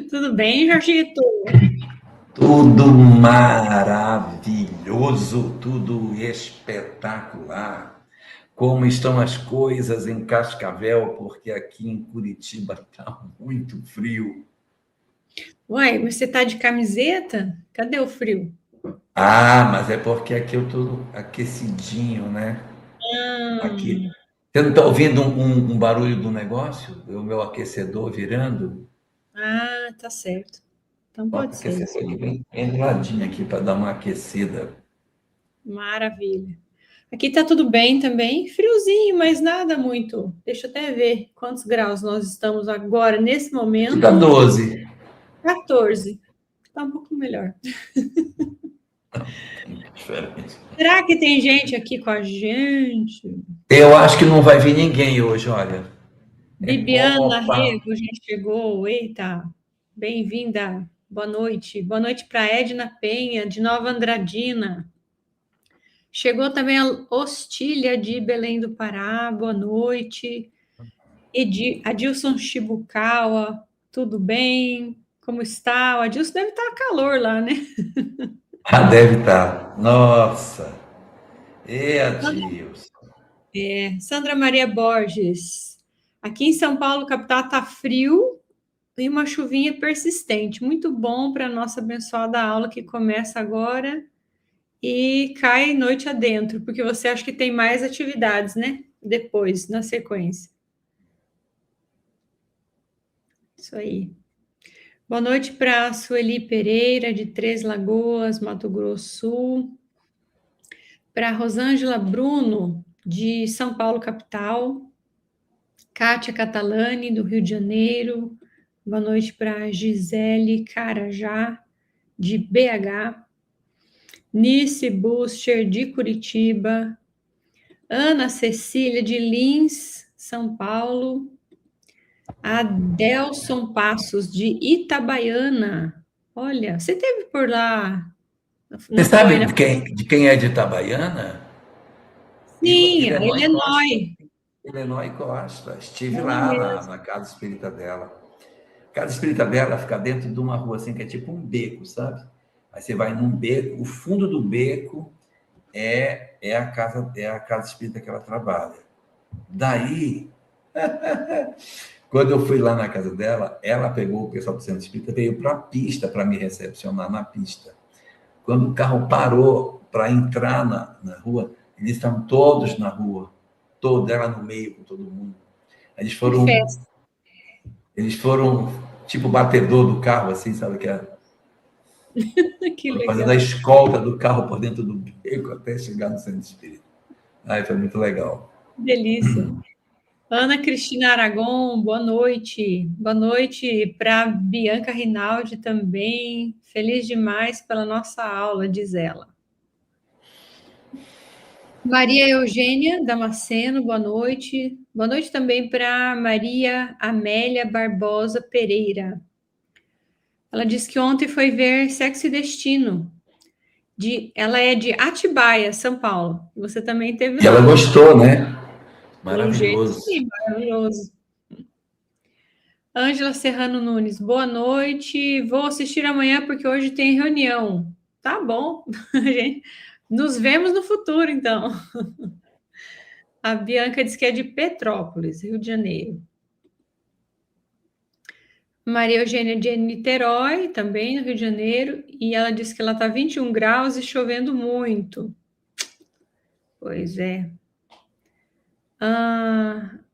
Tudo bem, Jorgito? Tudo maravilhoso, tudo espetacular. Como estão as coisas em Cascavel, porque aqui em Curitiba está muito frio. Uai, mas você tá de camiseta? Cadê o frio? Ah, mas é porque aqui eu estou aquecidinho, né? Aqui. Ah, Você não está ouvindo um barulho do negócio? O meu aquecedor virando? tá certo. Então Ó, pode ser isso. aquecedor ele bem do ladinho aqui para dar uma aquecida. Maravilha. Aqui tá tudo bem também. Friozinho, mas nada muito. Deixa eu até ver quantos graus nós estamos agora, nesse Aqui está momento. 12. 14. Tá um pouco melhor. Diferente. Será que tem gente aqui com a gente? Eu acho que não vai vir ninguém hoje, olha. É Bibiana Copa. Rego já chegou. Eita, bem-vinda. Boa noite. Boa noite para Edna Penha, de Nova Andradina. Chegou também a Ostília de Belém do Pará. Boa noite. Adilson Shibukawa, tudo bem? Como está? O Adilson deve estar calor lá, né? Ah, deve estar. Nossa. E Adilson. Sandra Maria Borges. Aqui em São Paulo, capital, está frio e uma chuvinha persistente. Muito bom para a nossa abençoada aula que começa agora e cai noite adentro, porque você acha que tem mais atividades, né? Depois, na sequência. Isso aí. Boa noite para a Sueli Pereira, de Três Lagoas, Mato Grosso Sul. Para a Rosângela Bruno, de São Paulo, capital. Kátia Catalani, do Rio de Janeiro. Boa noite para a Gisele Carajá, de BH. Nice Buster, de Curitiba. Ana Cecília, de Lins, São Paulo. Adelson Passos, de Itabaiana. Olha, você esteve por lá, Você não foi, sabe né? de quem é de Itabaiana? Sim, a Ilenói Costa. Illinois. Ilenói Costa. Estive Ela lá na, mesma. na casa espírita dela. A casa espírita dela fica dentro de uma rua assim, que é tipo um beco, sabe? Aí você vai num beco, o fundo do beco é a casa espírita que ela trabalha. Daí, quando eu fui lá na casa dela, ela pegou o pessoal do centro espírita, veio para a pista para me recepcionar na pista. Quando o carro parou para entrar na rua, eles estavam todos na rua, toda ela no meio com todo mundo. Eles Que foram, festa. eles foram tipo batedor do carro, assim, sabe que é? Que Foram fazendo a legal. escolta do carro por dentro do beco até chegar no centro espírita. Aí foi muito legal. Que delícia. Ana Cristina Aragon, boa noite. Boa noite para Bianca Rinaldi também. Feliz demais pela nossa aula, diz ela. Maria Eugênia Damasceno, boa noite. Boa noite também para Maria Amélia Barbosa Pereira. Ela disse que ontem foi ver Sexo e Destino. Ela é de Atibaia, São Paulo. Você também esteve E ela lá. gostou, né? Pelo jeito, Maravilhoso. sim, maravilhoso. Ângela Serrano Nunes, boa noite. Vou assistir amanhã porque hoje tem reunião. Tá bom. Nos vemos no futuro, então. A Bianca diz que é de Petrópolis, Rio de Janeiro. Maria Eugênia de Niterói, também no Rio de Janeiro, e ela disse que ela está 21 graus e chovendo muito. Pois é.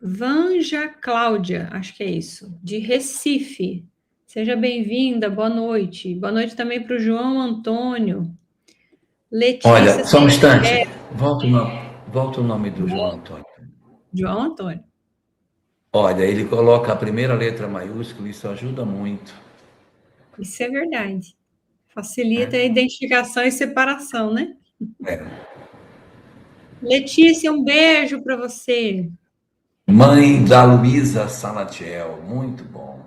Vanja Cláudia, acho que é isso, de Recife. Seja bem-vinda, boa noite. Boa noite também para o João Antônio. Letícia Olha, só um instante. Seixas. Volta o nome do João Antônio. João Antônio. Olha, ele coloca a primeira letra maiúscula, isso ajuda muito. Isso é verdade. Facilita a identificação e separação, né? É. Letícia, um beijo para você. Mãe da Luísa Salatiel, muito bom.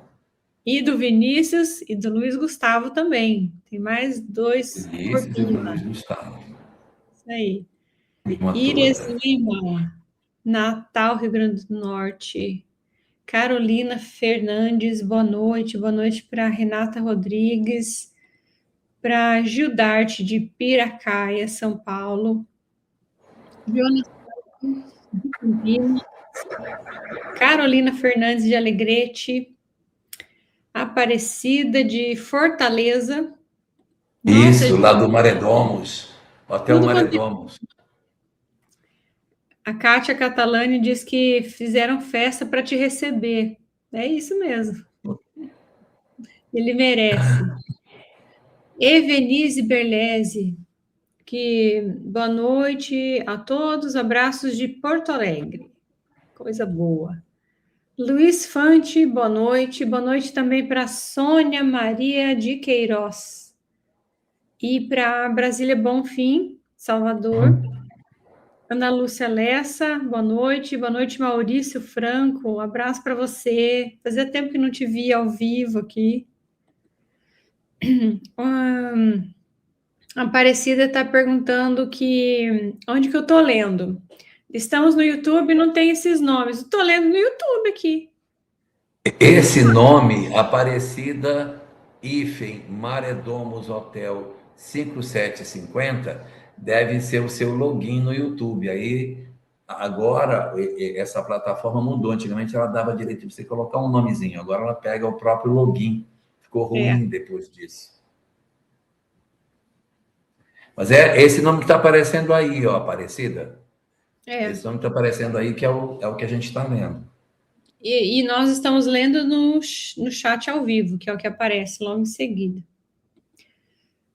E do Vinícius e do Luiz Gustavo também. Tem mais dois Vinícius e do corpinhos lá. Luiz Gustavo. Isso aí. Turma Iris toda. Lima, Natal, Rio Grande do Norte. Carolina Fernandes, boa noite. Boa noite para Renata Rodrigues, para Gildarte de Piracaia, São Paulo. Jonas de Campinas. Carolina Fernandes de Alegrete. Aparecida de Fortaleza. Isso, nossa, lá do Maredomos, Hotel Maredomos. A Kátia Catalani diz que fizeram festa para te receber. É isso mesmo. Ele merece. Evenise Berlese, que boa noite a todos, abraços de Porto Alegre. Coisa boa. Luiz Fante, boa noite. Boa noite também para Sônia Maria de Queiroz. E para Brasília Bonfim, Salvador. Ana Lúcia Lessa, boa noite. Boa noite, Maurício Franco. Um abraço para você. Fazia tempo que não te via ao vivo aqui. A Aparecida está perguntando onde que eu estou lendo. Estamos no YouTube, não tem esses nomes. Estou lendo no YouTube aqui. Esse nome, Aparecida Maredomos Hotel 5750, deve ser o seu login no YouTube. Aí, agora, essa plataforma mudou. Antigamente, ela dava direito de você colocar um nomezinho. Agora, ela pega o próprio login. Ficou ruim depois disso. Mas é esse nome que está aparecendo aí, ó, Aparecida. Esse nome que está aparecendo aí que é o que a gente está lendo. E nós estamos lendo no chat ao vivo, que é o que aparece logo em seguida.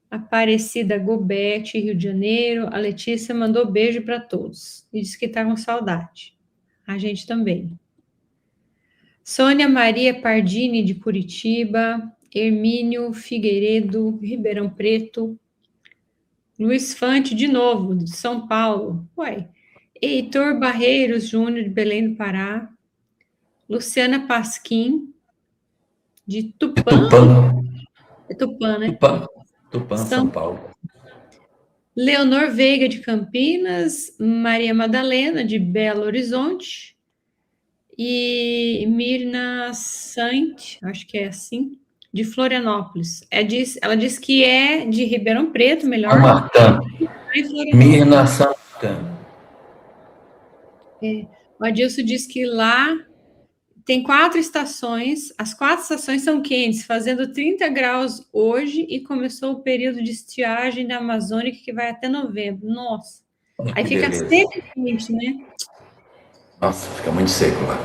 Aparecida Gobete, Rio de Janeiro. A Letícia mandou beijo para todos. E disse que está com saudade. A gente também. Sônia Maria Pardini, de Curitiba. Hermínio Figueiredo, Ribeirão Preto. Luiz Fante, de novo, de São Paulo. Uai. Heitor Barreiros Júnior, de Belém do Pará. Luciana Pasquim, de Tupã. É Tupã, né? Tupã, São Paulo. Leonor Veiga, de Campinas. Maria Madalena, de Belo Horizonte. E Mirna Sant, acho que é assim, de Florianópolis. Ela diz que é de Ribeirão Preto, melhor. Mirna Santana. O Adilson diz que lá tem 4 estações, as 4 estações são quentes, fazendo 30 graus hoje, e começou o período de estiagem da Amazônia, que vai até novembro. Nossa! Aí fica sempre quente, né? Nossa, fica muito seco lá.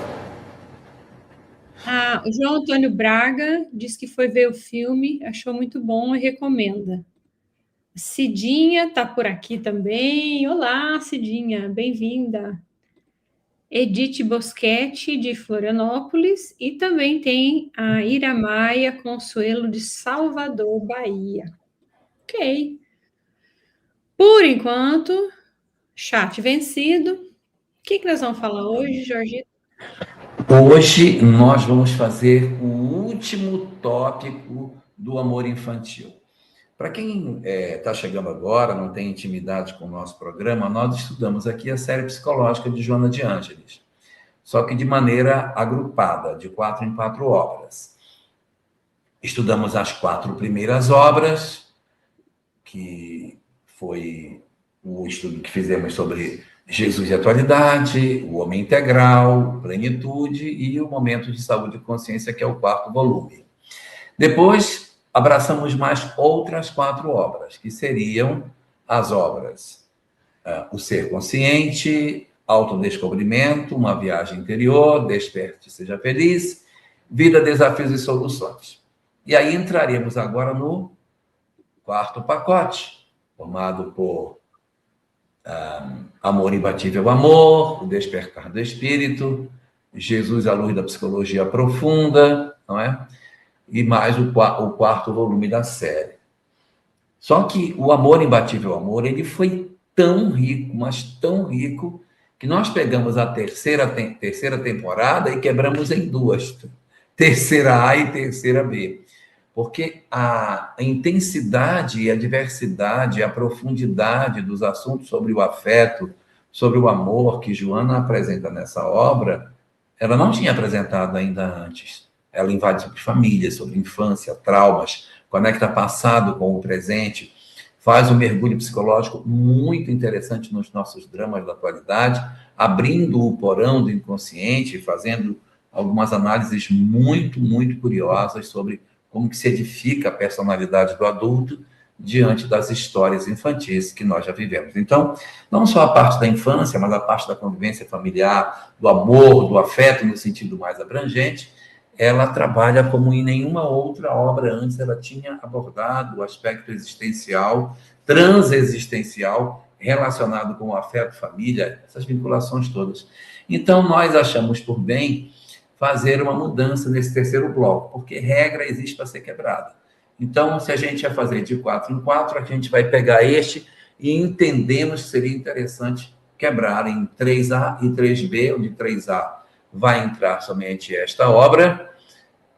O João Antônio Braga diz que foi ver o filme, achou muito bom e recomenda. Cidinha está por aqui também. Olá, Cidinha, bem-vinda. Edith Boschetti, de Florianópolis, e também tem a Iramaia Consuelo, de Salvador, Bahia. Ok. Por enquanto, chat vencido. O que nós vamos falar hoje, Jorgito? Hoje nós vamos fazer o último tópico do amor infantil. Para quem está chegando agora, não tem intimidade com o nosso programa, nós estudamos aqui a série psicológica de Joana de Ângeles, só que de maneira agrupada, de 4 em 4 obras. Estudamos as 4 primeiras obras, que foi o estudo que fizemos sobre Jesus e Atualidade, o Homem Integral, Plenitude e o Momento de Saúde e Consciência, que é o 4º volume. Depois, abraçamos mais outras 4 obras, que seriam as obras O Ser Consciente, Autodescobrimento, Uma Viagem Interior, Desperte e Seja Feliz, Vida, Desafios e Soluções. E aí entraremos agora no 4º pacote, formado por Amor Imbatível Amor, O Despertar do Espírito, Jesus, a Luz da Psicologia Profunda, não é? E mais o 4º volume da série. Só que o Amor Imbatível Amor, ele foi tão rico, mas tão rico, que nós pegamos a terceira temporada e quebramos em 2. Terceira A e terceira B. Porque a intensidade e a diversidade, a profundidade dos assuntos sobre o afeto, sobre o amor que Joana apresenta nessa obra, ela não tinha apresentado ainda antes. Ela invade sobre família, sobre infância, traumas, conecta passado com o presente, faz um mergulho psicológico muito interessante nos nossos dramas da atualidade, abrindo o porão do inconsciente, fazendo algumas análises muito, muito curiosas sobre como que se edifica a personalidade do adulto diante das histórias infantis que nós já vivemos. Então, não só a parte da infância, mas a parte da convivência familiar, do amor, do afeto, no sentido mais abrangente, ela trabalha como em nenhuma outra obra antes ela tinha abordado o aspecto existencial, transexistencial, relacionado com o afeto, família, essas vinculações todas. Então, nós achamos por bem fazer uma mudança nesse terceiro bloco, porque regra existe para ser quebrada. Então, se a gente ia fazer de 4 em 4, a gente vai pegar este e entendemos que seria interessante quebrar em 3A e 3B, onde 3A vai entrar somente esta obra,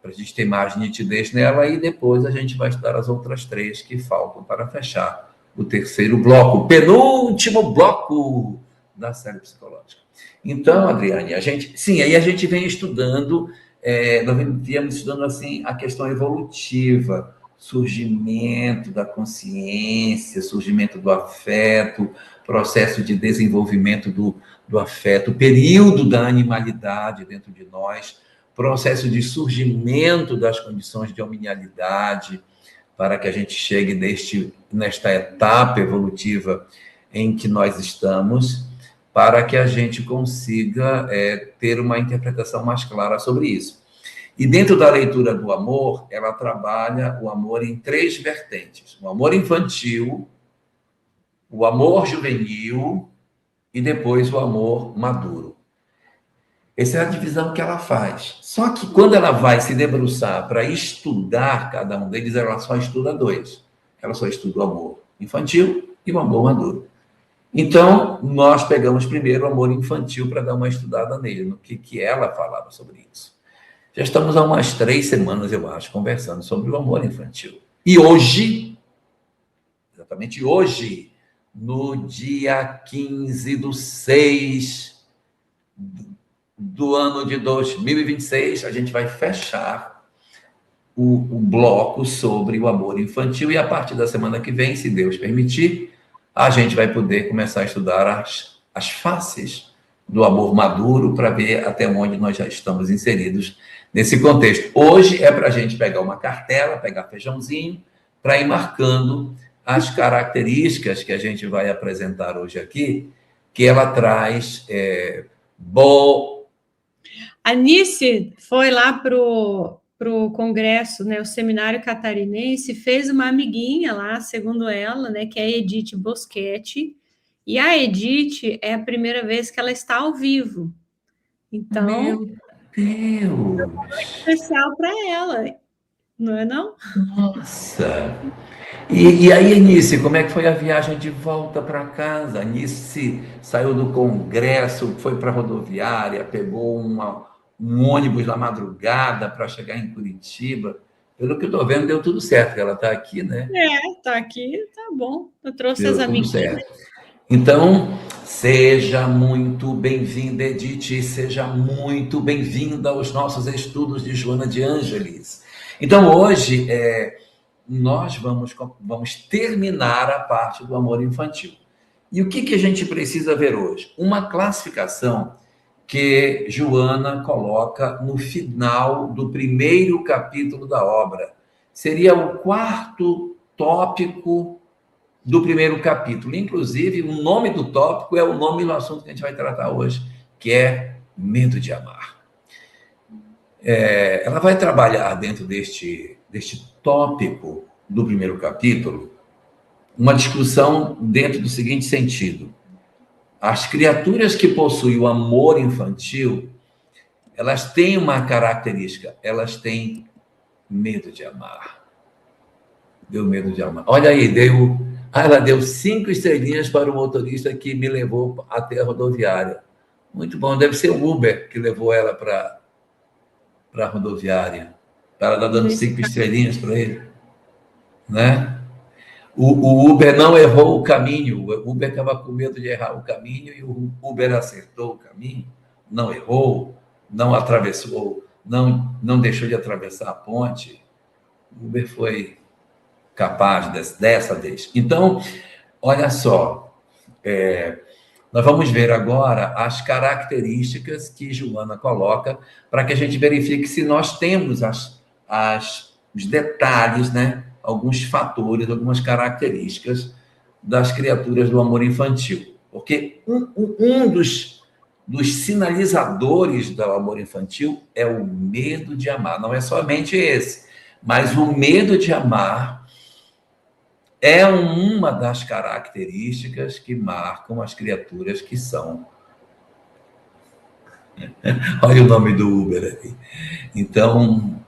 para a gente ter mais nitidez nela, e depois a gente vai estudar as outras 3 que faltam para fechar o terceiro bloco, o penúltimo bloco da série psicológica. Então, Adriane, aí a gente vem estudando, nós viemos estudando assim a questão evolutiva, surgimento da consciência, surgimento do afeto, processo de desenvolvimento do afeto, período da animalidade dentro de nós, processo de surgimento das condições de hominialidade, para que a gente chegue nesta etapa evolutiva em que nós estamos, para que a gente consiga ter uma interpretação mais clara sobre isso. E dentro da leitura do amor, ela trabalha o amor em 3 vertentes: o amor infantil, o amor juvenil e depois o amor maduro. Essa é a divisão que ela faz. Só que quando ela vai se debruçar para estudar cada um deles, ela só estuda 2. Ela só estuda o amor infantil e o amor maduro. Então, nós pegamos primeiro o amor infantil para dar uma estudada nele, no que ela falava sobre isso. Já estamos há umas 3 semanas, eu acho, conversando sobre o amor infantil. E hoje, exatamente hoje, no dia 15/6 do ano de 2026, a gente vai fechar o bloco sobre o amor infantil, e a partir da semana que vem, se Deus permitir, a gente vai poder começar a estudar as faces do amor maduro, para ver até onde nós já estamos inseridos nesse contexto. Hoje é para a gente pegar uma cartela, pegar feijãozinho, para ir marcando as características que a gente vai apresentar hoje aqui, que ela traz. A Nice foi lá pro congresso, né, o seminário catarinense, fez uma amiguinha lá, segundo ela, né, que é a Edith Boschetti, e a Edith é a primeira vez que ela está ao vivo. Então, meu Deus! especial para ela, não é não? Nossa! E aí, Anice, como é que foi a viagem de volta para casa? Anice saiu do congresso, foi para a rodoviária, pegou um ônibus na madrugada para chegar em Curitiba. Pelo que eu estou vendo, deu tudo certo. Ela está aqui, né? Tá aqui, tá bom. Eu trouxe Deu as tudo amiguinhas. certo. Então, seja muito bem-vinda, Edith, seja muito bem-vinda aos nossos estudos de Joana de Ângeles. Então, hoje, nós vamos terminar a parte do amor infantil. E o que a gente precisa ver hoje? Uma classificação que Joana coloca no final do primeiro capítulo da obra. Seria o 4º tópico do primeiro capítulo. Inclusive, o nome do tópico é o nome do assunto que a gente vai tratar hoje, que é medo de amar. Ela vai trabalhar dentro deste tópico do primeiro capítulo uma discussão dentro do seguinte sentido: as criaturas que possuem o amor infantil, elas têm uma característica, elas têm medo de amar. Deu medo de amar. Olha aí, ela deu 5 estrelinhas para o motorista que me levou até a rodoviária. Muito bom, deve ser o Uber que levou ela para a rodoviária. Ela está dando 5 estrelinhas para ele, né? O Uber não errou o caminho, o Uber estava com medo de errar o caminho e o Uber acertou o caminho, não errou. não atravessou, não deixou de atravessar a ponte, Uber foi capaz dessa vez. Então, olha só, nós vamos ver agora as características que Joana coloca para que a gente verifique se nós temos os detalhes, né? Alguns fatores, algumas características das criaturas do amor infantil. Porque um dos sinalizadores do amor infantil é o medo de amar. Não é somente esse, mas o medo de amar é uma das características que marcam as criaturas que são. Olha o nome do Uber aqui. Então,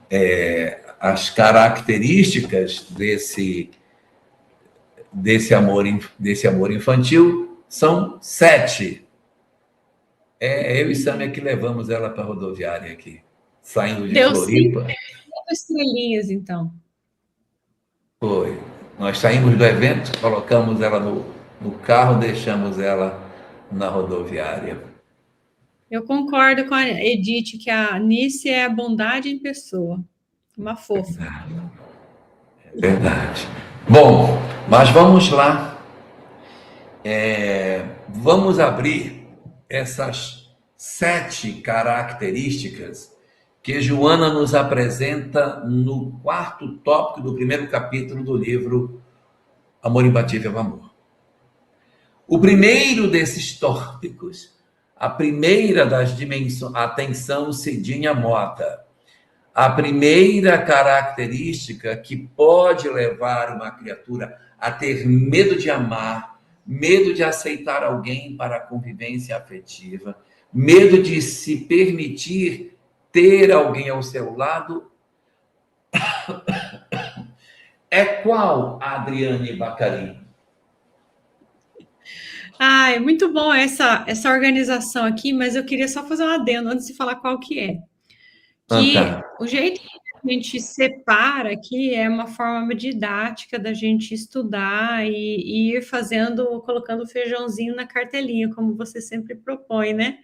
as características desse amor infantil são 7. Eu e Samia que levamos ela para a rodoviária aqui, saindo de Floripa. Deu 5 estrelinhas, então. Foi. Nós saímos do evento, colocamos ela no carro, deixamos ela na rodoviária. Eu concordo com a Edith que a Nice é a bondade em pessoa. Uma fofa. É verdade. Bom, mas vamos lá. Vamos abrir essas 7 características que Joana nos apresenta no 4º tópico do 1º capítulo do livro Amor Imbatível Amor. O primeiro desses tópicos, a primeira das dimensões, atenção, Cidinha Mota, a primeira característica que pode levar uma criatura a ter medo de amar, medo de aceitar alguém para a convivência afetiva, medo de se permitir ter alguém ao seu lado, é qual, Adriane Bacarin? É muito bom essa organização aqui, mas eu queria só fazer um adendo antes de falar qual que é. Que o jeito que a gente separa aqui é uma forma didática da gente estudar e ir fazendo, colocando o feijãozinho na cartelinha, como você sempre propõe, né?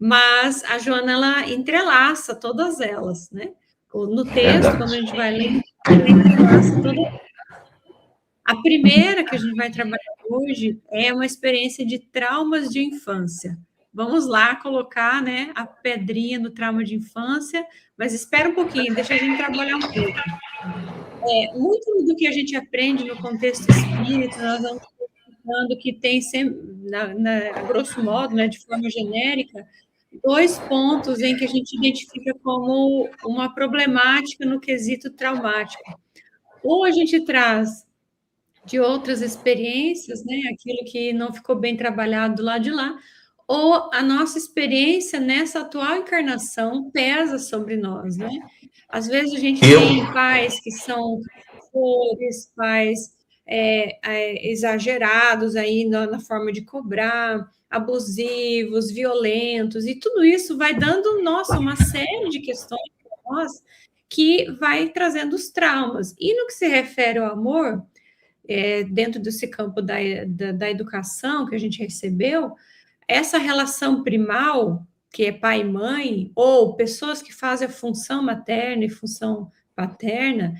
Mas a Joana, ela entrelaça todas elas, né? No texto, quando a gente vai ler, ela entrelaça todas. A primeira que a gente vai trabalhar hoje é uma experiência de traumas de infância. Vamos lá colocar, né, a pedrinha no trauma de infância, mas espera um pouquinho, deixa a gente trabalhar um pouco. Muito do que a gente aprende no contexto espírita, nós vamos falando que tem sempre, a grosso modo, né, de forma genérica, 2 pontos em que a gente identifica como uma problemática no quesito traumático. Ou a gente traz de outras experiências, né, aquilo que não ficou bem trabalhado do lado de lá, ou a nossa experiência nessa atual encarnação pesa sobre nós, né? Às vezes a gente tem pais que são pais exagerados aí na forma de cobrar, abusivos, violentos, e tudo isso vai dando, nossa, uma série de questões para nós que vai trazendo os traumas. E no que se refere ao amor, dentro desse campo da educação que a gente recebeu, essa relação primal, que é pai e mãe, ou pessoas que fazem a função materna e função paterna,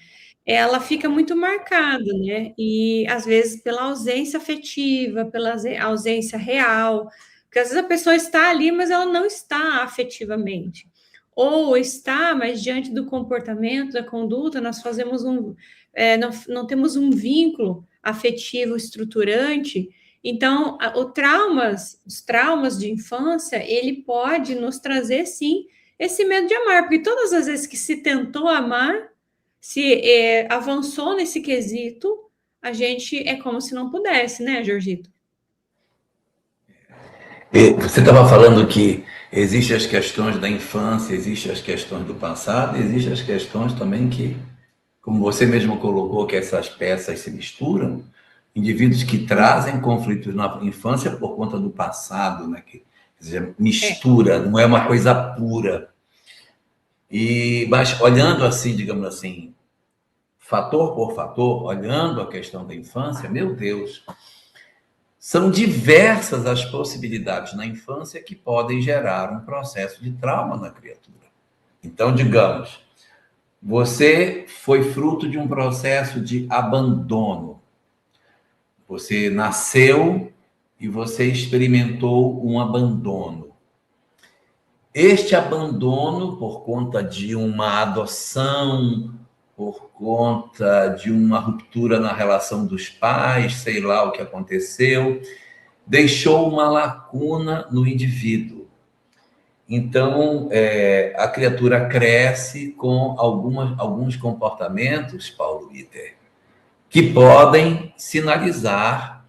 ela fica muito marcada, né? E às vezes pela ausência afetiva, pela ausência real, porque às vezes a pessoa está ali, mas ela não está afetivamente. Ou está, mas diante do comportamento, da conduta, nós fazemos não temos um vínculo afetivo estruturante. Então, os traumas de infância, ele pode nos trazer, sim, esse medo de amar, porque todas as vezes que se tentou amar, se avançou nesse quesito, a gente é como se não pudesse, né, Jorgito? Você estava falando que existem as questões da infância, existem as questões do passado, existem as questões também que, como você mesmo colocou, que essas peças se misturam, indivíduos que trazem conflitos na infância por conta do passado, né? Que, quer dizer, mistura, não é uma coisa pura. Mas olhando assim, digamos assim, fator por fator, olhando a questão da infância, meu Deus, São diversas as possibilidades na infância que podem gerar um processo de trauma na criatura. Então, digamos, você foi fruto de um processo de abandono. Você nasceu e você experimentou um abandono. Este abandono, por conta de uma adoção, por conta de uma ruptura na relação dos pais, sei lá o que aconteceu, deixou uma lacuna no indivíduo. Então, a criatura cresce com alguns comportamentos, Paulo Witter, que podem sinalizar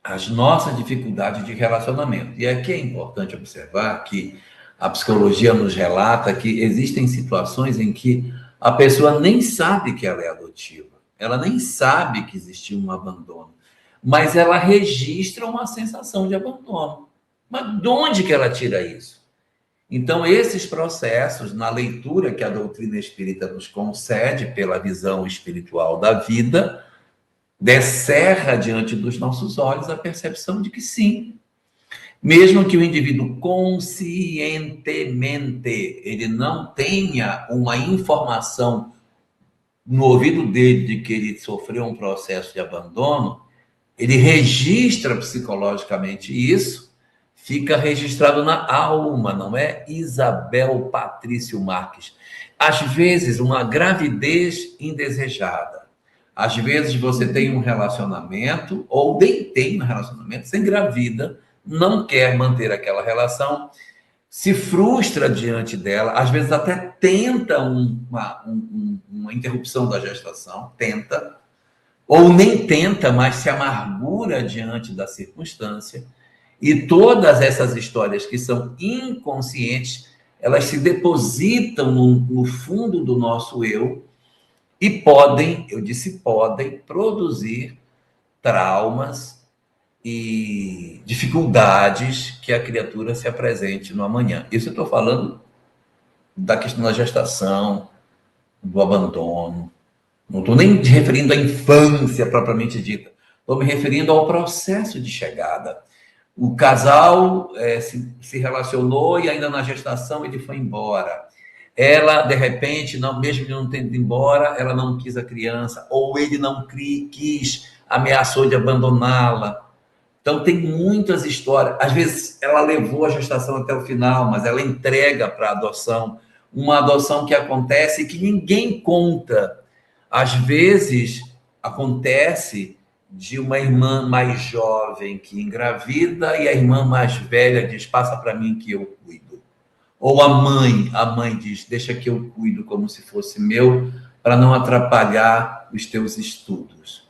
as nossas dificuldades de relacionamento. E aqui é importante observar que a psicologia nos relata que existem situações em que a pessoa nem sabe que ela é adotiva, ela nem sabe que existiu um abandono, mas ela registra uma sensação de abandono. Mas de onde que ela tira isso? Então, esses processos, na leitura que a doutrina espírita nos concede pela visão espiritual da vida, descerra diante dos nossos olhos a percepção de que sim, mesmo que o indivíduo conscientemente ele não tenha uma informação no ouvido dele de que ele sofreu um processo de abandono, ele registra psicologicamente isso, fica registrado na alma, não é? Isabel Patrício Marques. Às vezes, uma gravidez indesejada. Às vezes, você tem um relacionamento, ou nem tem um relacionamento, você engravida, não quer manter aquela relação, se frustra diante dela, às vezes até tenta uma interrupção da gestação, tenta, ou nem tenta, mas se amargura diante da circunstância. E todas essas histórias que são inconscientes, elas se depositam no fundo do nosso eu e podem, eu disse podem, produzir traumas e dificuldades que a criatura se apresente no amanhã. Isso eu estou falando da questão da gestação, do abandono. Não estou nem me referindo à infância propriamente dita. Estou me referindo ao processo de chegada. O casal se relacionou e ainda na gestação ele foi embora. Ela, de repente, mesmo não tendo ido embora, ela não quis a criança, ou ele não quis, ameaçou de abandoná-la. Então, tem muitas histórias. Às vezes, ela levou a gestação até o final, mas ela entrega para a adoção. Uma adoção que acontece e que ninguém conta. Às vezes, acontece de uma irmã mais jovem que engravida e a irmã mais velha diz, passa para mim que eu cuido. Ou a mãe diz, deixa que eu cuido como se fosse meu, para não atrapalhar os teus estudos.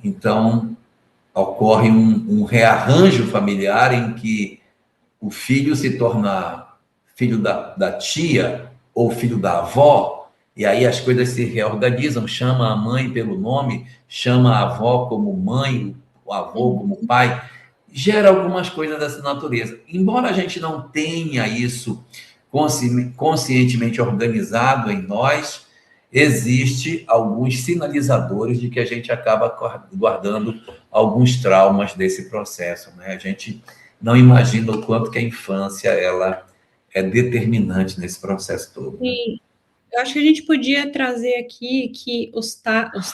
Então, ocorre um rearranjo familiar em que o filho se torna filho da tia ou filho da avó, e aí as coisas se reorganizam, chama a mãe pelo nome, chama a avó como mãe, o avô como pai, gera algumas coisas dessa natureza. Embora a gente não tenha isso conscientemente organizado em nós, existe alguns sinalizadores de que a gente acaba guardando alguns traumas desse processo, né? A gente não imagina o quanto que a infância ela é determinante nesse processo todo. Né? Sim. Eu acho que a gente podia trazer aqui que os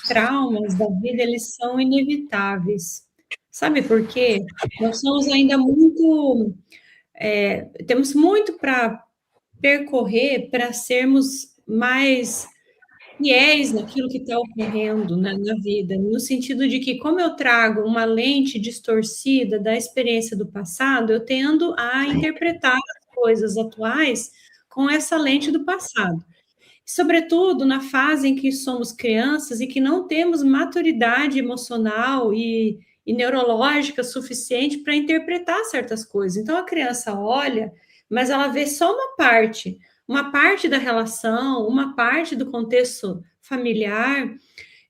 traumas da vida, eles são inevitáveis. Sabe por quê? Nós somos ainda muito... temos muito para percorrer para sermos mais fiéis naquilo que está ocorrendo na vida, no sentido de que, como eu trago uma lente distorcida da experiência do passado, eu tendo a interpretar as coisas atuais com essa lente do passado. Sobretudo na fase em que somos crianças e que não temos maturidade emocional e neurológica suficiente para interpretar certas coisas. Então, a criança olha, mas ela vê só uma parte da relação, uma parte do contexto familiar,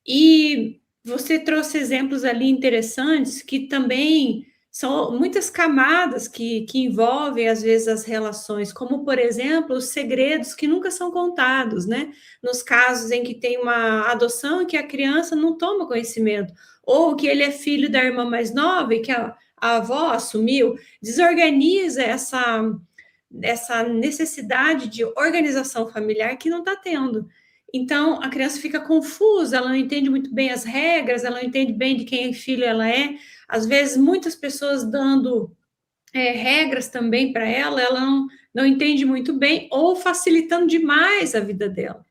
e você trouxe exemplos ali interessantes que também São muitas camadas que envolvem, às vezes, as relações, como, por exemplo, os segredos que nunca são contados, né? Nos casos em que tem uma adoção e que a criança não toma conhecimento, ou que ele é filho da irmã mais nova e que a avó assumiu, desorganiza essa necessidade de organização familiar que não está tendo. Então, a criança fica confusa, ela não entende muito bem as regras, ela não entende bem de quem filho ela é. Às vezes, muitas pessoas dando regras também para ela, ela não entende muito bem, ou facilitando demais a vida dela.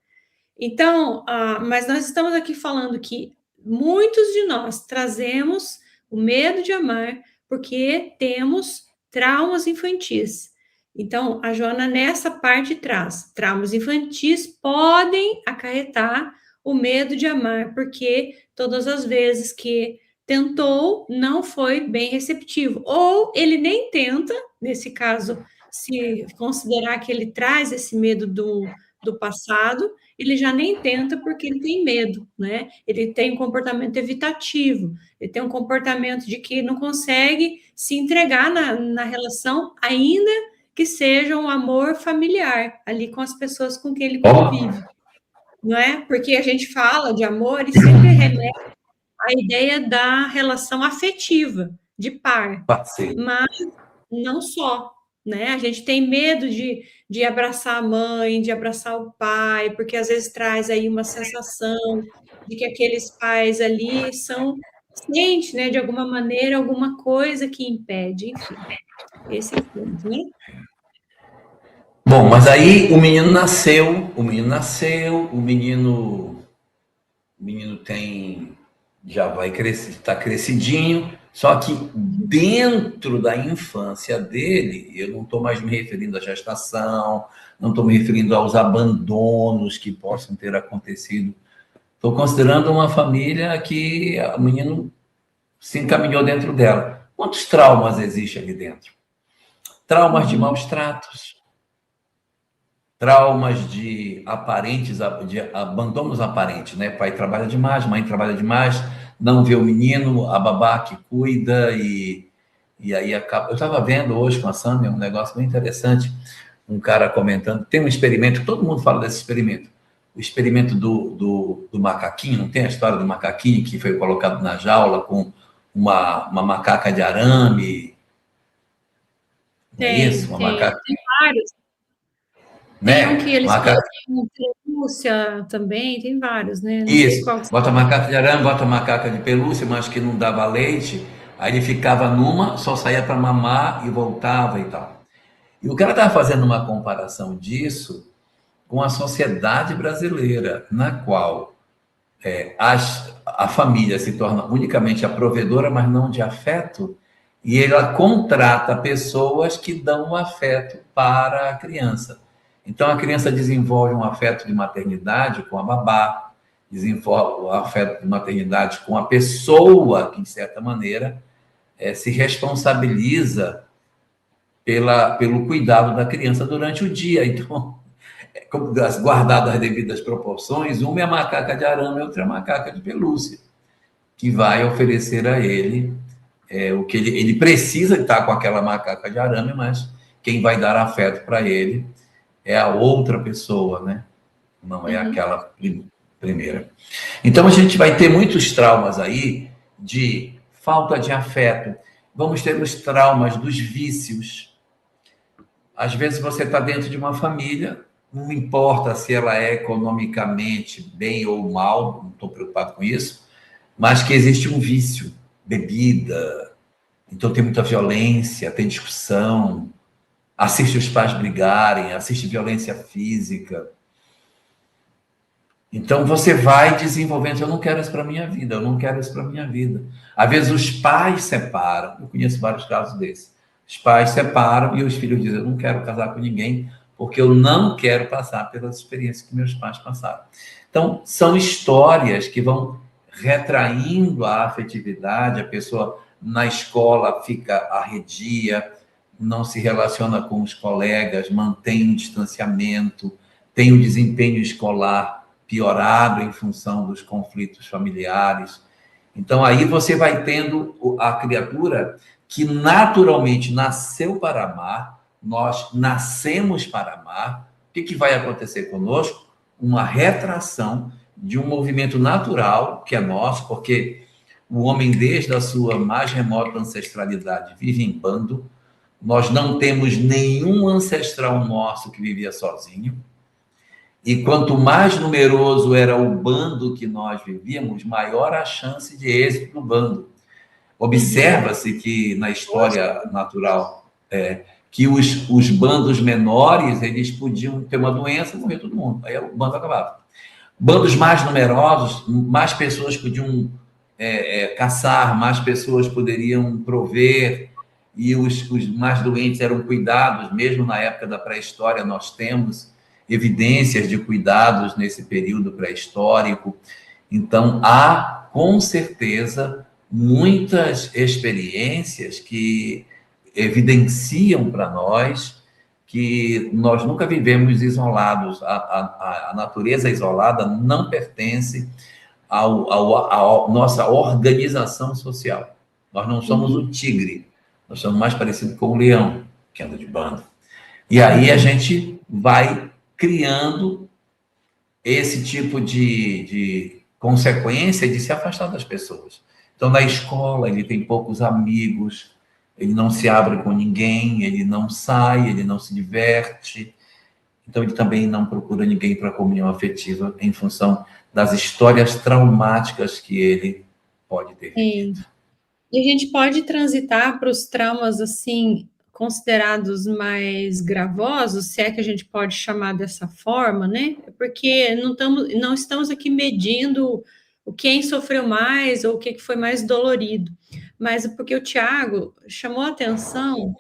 Então, mas nós estamos aqui falando que muitos de nós trazemos o medo de amar porque temos traumas infantis. Então, a Joana, nessa parte, traz traumas infantis podem acarretar o medo de amar, porque todas as vezes que tentou, não foi bem receptivo. Ou ele nem tenta, nesse caso, se considerar que ele traz esse medo do passado, ele já nem tenta porque ele tem medo, né? Ele tem um comportamento evitativo, ele tem um comportamento de que não consegue se entregar na relação, ainda que seja um amor familiar, ali com as pessoas com quem ele convive, não é? Porque a gente fala de amor e sempre remete à ideia da relação afetiva, de par, mas não só, né? A gente tem medo de abraçar a mãe, de abraçar o pai, porque às vezes traz aí uma sensação de que aqueles pais ali sente, né, de alguma maneira, alguma coisa que impede, enfim. Esse é o ponto, né? Bom, mas aí o menino já vai crescer, está crescidinho, só que dentro da infância dele, eu não estou mais me referindo à gestação, não estou me referindo aos abandonos que possam ter acontecido. Estou considerando uma família que o menino se encaminhou dentro dela. Quantos traumas existem ali dentro? Traumas de maus tratos, traumas de abandonos aparentes, né? Pai trabalha demais, mãe trabalha demais, não vê o menino, a babá que cuida e aí acaba. Eu estava vendo hoje com a Sâmia um negócio bem interessante, um cara comentando, tem um experimento, todo mundo fala desse experimento, o experimento do macaquinho, não tem a história do macaquinho que foi colocado na jaula com uma macaca de arame, não é isso? Uma macaca... Tem vários. Né? Tem um que eles colocam pelúcia também, tem vários, né? Não Isso, bota macaca de arame, bota macaca de pelúcia, mas que não dava leite, aí ele ficava numa, só saía para mamar e voltava e tal. E o cara estava fazendo uma comparação disso com a sociedade brasileira, na qual a família se torna unicamente a provedora, mas não de afeto, e ela contrata pessoas que dão um afeto para a criança. Então, a criança desenvolve um afeto de maternidade com a babá, desenvolve um afeto de maternidade com a pessoa que, de certa maneira, se responsabiliza pelo cuidado da criança durante o dia. Então, guardadas as devidas proporções, uma é a macaca de arame, a outra é a macaca de pelúcia, que vai oferecer a ele o que ele precisa estar com aquela macaca de arame, mas quem vai dar afeto para ele é a outra pessoa, né? Não é aquela primeira. Então, a gente vai ter muitos traumas aí de falta de afeto. Vamos ter os traumas dos vícios. Às vezes você está dentro de uma família, não importa se ela é economicamente bem ou mal, não estou preocupado com isso, mas que existe um vício, bebida, então tem muita violência, tem discussão, assiste os pais brigarem, assiste violência física. Então você vai desenvolvendo, eu não quero isso para minha vida, eu não quero isso para minha vida. Às vezes os pais separam, eu conheço vários casos desses. Os pais separam e os filhos dizem, eu não quero casar com ninguém, porque eu não quero passar pelas experiências que meus pais passaram. Então, são histórias que vão retraindo a afetividade, a pessoa na escola fica arredia, não se relaciona com os colegas, mantém um distanciamento, tem o desempenho escolar piorado em função dos conflitos familiares. Então, aí você vai tendo a criatura que naturalmente nasceu para amar, nós nascemos para amar. O que vai acontecer conosco? Uma retração de um movimento natural que é nosso, porque o homem, desde a sua mais remota ancestralidade, vive em bando. Nós não temos nenhum ancestral nosso que vivia sozinho. E quanto mais numeroso era o bando que nós vivíamos, maior a chance de êxito do bando. Observa-se que na história natural, que os bandos menores, eles podiam ter uma doença e morrer todo mundo. Aí o bando acabava. Bandos mais numerosos, mais pessoas podiam caçar, mais pessoas poderiam prover, e os mais doentes eram cuidados. Mesmo na época da pré-história, nós temos evidências de cuidados nesse período pré-histórico. Então, há, com certeza, muitas experiências que evidenciam para nós que nós nunca vivemos isolados. A natureza isolada não pertence à nossa organização social. Nós não somos o tigre, nós somos mais parecidos com o leão, que anda de bando. E aí a gente vai criando esse tipo de consequência de se afastar das pessoas. Então, na escola, ele tem poucos amigos, ele não se abre com ninguém, ele não sai, ele não se diverte. Então, ele também não procura ninguém para comunhão afetiva em função das histórias traumáticas que ele pode ter vivido. E a gente pode transitar para os traumas, assim, considerados mais gravosos, se é que a gente pode chamar dessa forma, né? Porque não estamos aqui medindo quem sofreu mais ou o que foi mais dolorido, mas porque o Tiago chamou a atenção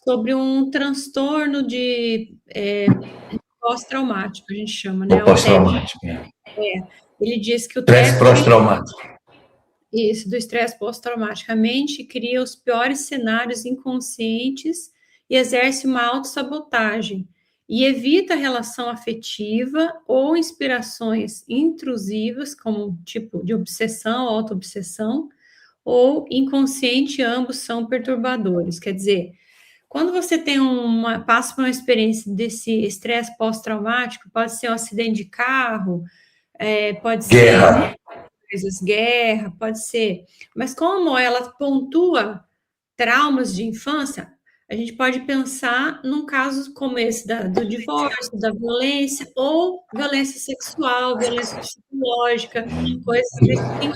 sobre um transtorno de pós-traumático, a gente chama, né? Pós-traumático. Ele diz que o estresse pós-traumático. Isso, do estresse pós-traumático. A mente cria os piores cenários inconscientes e exerce uma autossabotagem e evita a relação afetiva ou inspirações intrusivas, como um tipo de obsessão, auto-obsessão, ou inconsciente, ambos são perturbadores. Quer dizer, quando você tem passa por uma experiência desse estresse pós-traumático, pode ser um acidente de carro, pode ser guerra, pode ser. Mas como ela pontua traumas de infância, a gente pode pensar num caso como esse do divórcio, da violência, ou violência sexual, violência psicológica, coisas desse sentido.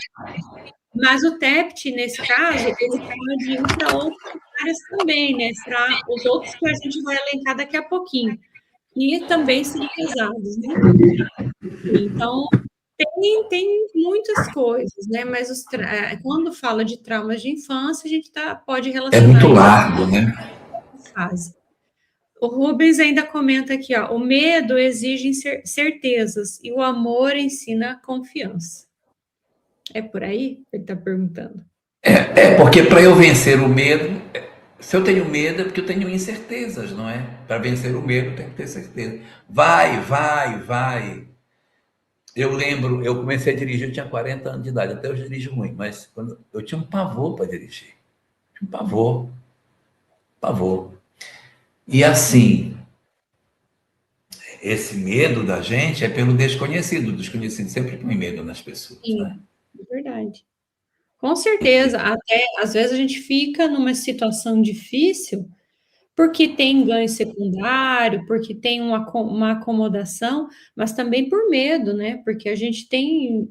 Mas o TEPT, nesse caso, ele pode ir para outras áreas também, né? Para os outros que a gente vai elencar daqui a pouquinho, e também são pesados, né? Então, tem muitas coisas, né? Mas quando fala de traumas de infância, a gente pode relacionar. É muito largo, né? Fase. O Rubens ainda comenta aqui, ó, o medo exige certezas e o amor ensina confiança. É por aí? Ele está perguntando. Porque para eu vencer o medo, se eu tenho medo é porque eu tenho incertezas, não é? Para vencer o medo, eu tenho que ter certeza. Vai. Eu lembro, eu comecei a dirigir, eu tinha 40 anos de idade, até hoje dirijo ruim, mas eu tinha um pavor para dirigir. Um pavor. E assim, esse medo da gente é pelo desconhecido. O desconhecido sempre põe medo nas pessoas. Sim, né? É verdade. Com certeza. Até, às vezes, a gente fica numa situação difícil porque tem ganho secundário, porque tem uma acomodação, mas também por medo, né? Porque a gente tem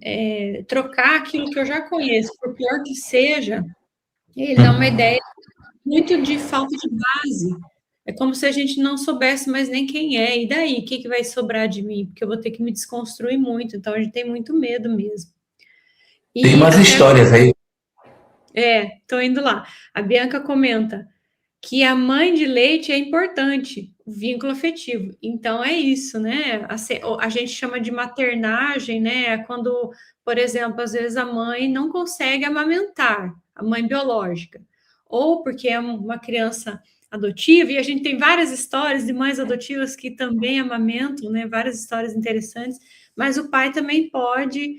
trocar aquilo que eu já conheço, por pior que seja, ele dá uma ideia muito de falta de base. É como se a gente não soubesse mais nem quem é. E daí, o que vai sobrar de mim? Porque eu vou ter que me desconstruir muito. Então, a gente tem muito medo mesmo. Tem umas histórias aí. Estou indo lá. A Bianca comenta que a mãe de leite é importante, o vínculo afetivo. Então, é isso, né? A gente chama de maternagem, né? Quando, por exemplo, às vezes a mãe não consegue amamentar, a mãe biológica, ou porque é uma criança adotiva, e a gente tem várias histórias de mães adotivas que também amamentam, né? Várias histórias interessantes, mas o pai também pode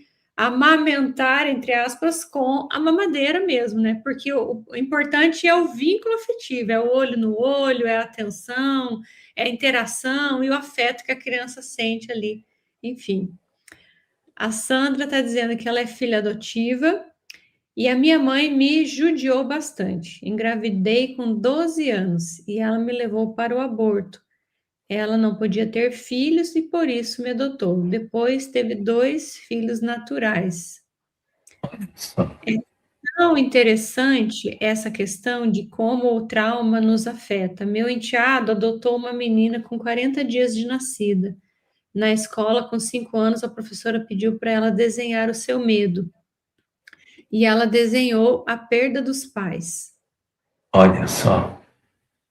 amamentar, entre aspas, com a mamadeira mesmo, né? Porque o importante é o vínculo afetivo, é o olho no olho, é a atenção, é a interação e o afeto que a criança sente ali. Enfim, a Sandra está dizendo que ela é filha adotiva e a minha mãe me judiou bastante. Engravidei com 12 anos e ela me levou para o aborto. Ela não podia ter filhos e por isso me adotou. Depois teve 2 filhos naturais. É tão interessante essa questão de como o trauma nos afeta. Meu enteado adotou uma menina com 40 dias de nascida. Na escola, com 5 anos, a professora pediu para ela desenhar o seu medo. E ela desenhou a perda dos pais. Olha só.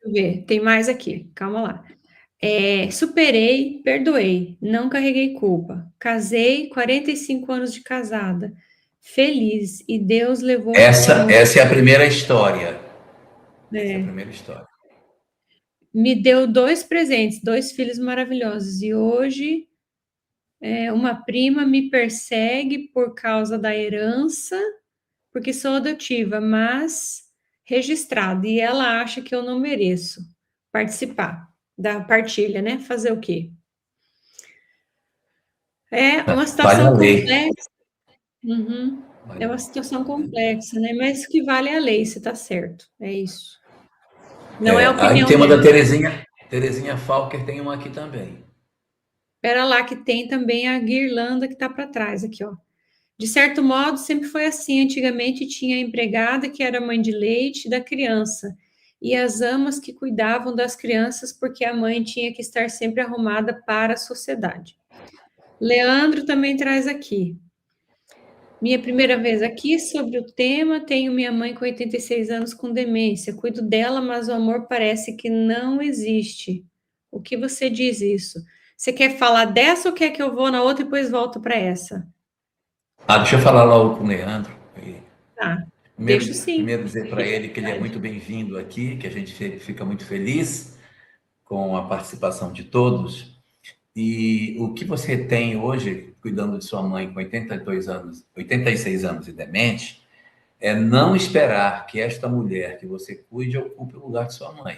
Deixa eu ver, tem mais aqui, calma lá. Superei, perdoei, não carreguei culpa. Casei, 45 anos de casada. Feliz, e Deus levou Essa é a primeira história. Essa é a é, primeira história. me deu 2 presentes, 2 filhos maravilhosos. E hoje, uma prima me persegue por causa da herança, porque sou adotiva, mas registrada. E ela acha que eu não mereço participar da partilha, né? Fazer o quê? É uma Vale a situação lei. complexa. Uhum. É uma situação complexa, né? Mas que vale a lei, você está certo. É isso. Não é a Aí opinião tem uma da dela. Terezinha. Terezinha Falker tem uma aqui também. Espera lá que tem também a guirlanda que está para trás aqui, ó. De certo modo, sempre foi assim. Antigamente tinha a empregada que era mãe de leite da criança e as amas que cuidavam das crianças porque a mãe tinha que estar sempre arrumada para a sociedade. Leandro também traz aqui. Minha primeira vez aqui sobre o tema, tenho minha mãe com 86 anos com demência. Cuido dela, mas o amor parece que não existe. O que você diz isso? Você quer falar dessa ou quer que eu vou na outra e depois volto para essa? Deixa eu falar logo com o Leandro. Tá, Primeiro, deixo sim. primeiro dizer para ele que ele é muito bem-vindo aqui, que a gente fica muito feliz com a participação de todos. E o que você tem hoje, cuidando de sua mãe com 82 anos, 86 anos e demente, é não esperar que esta mulher que você cuide ocupe o lugar de sua mãe.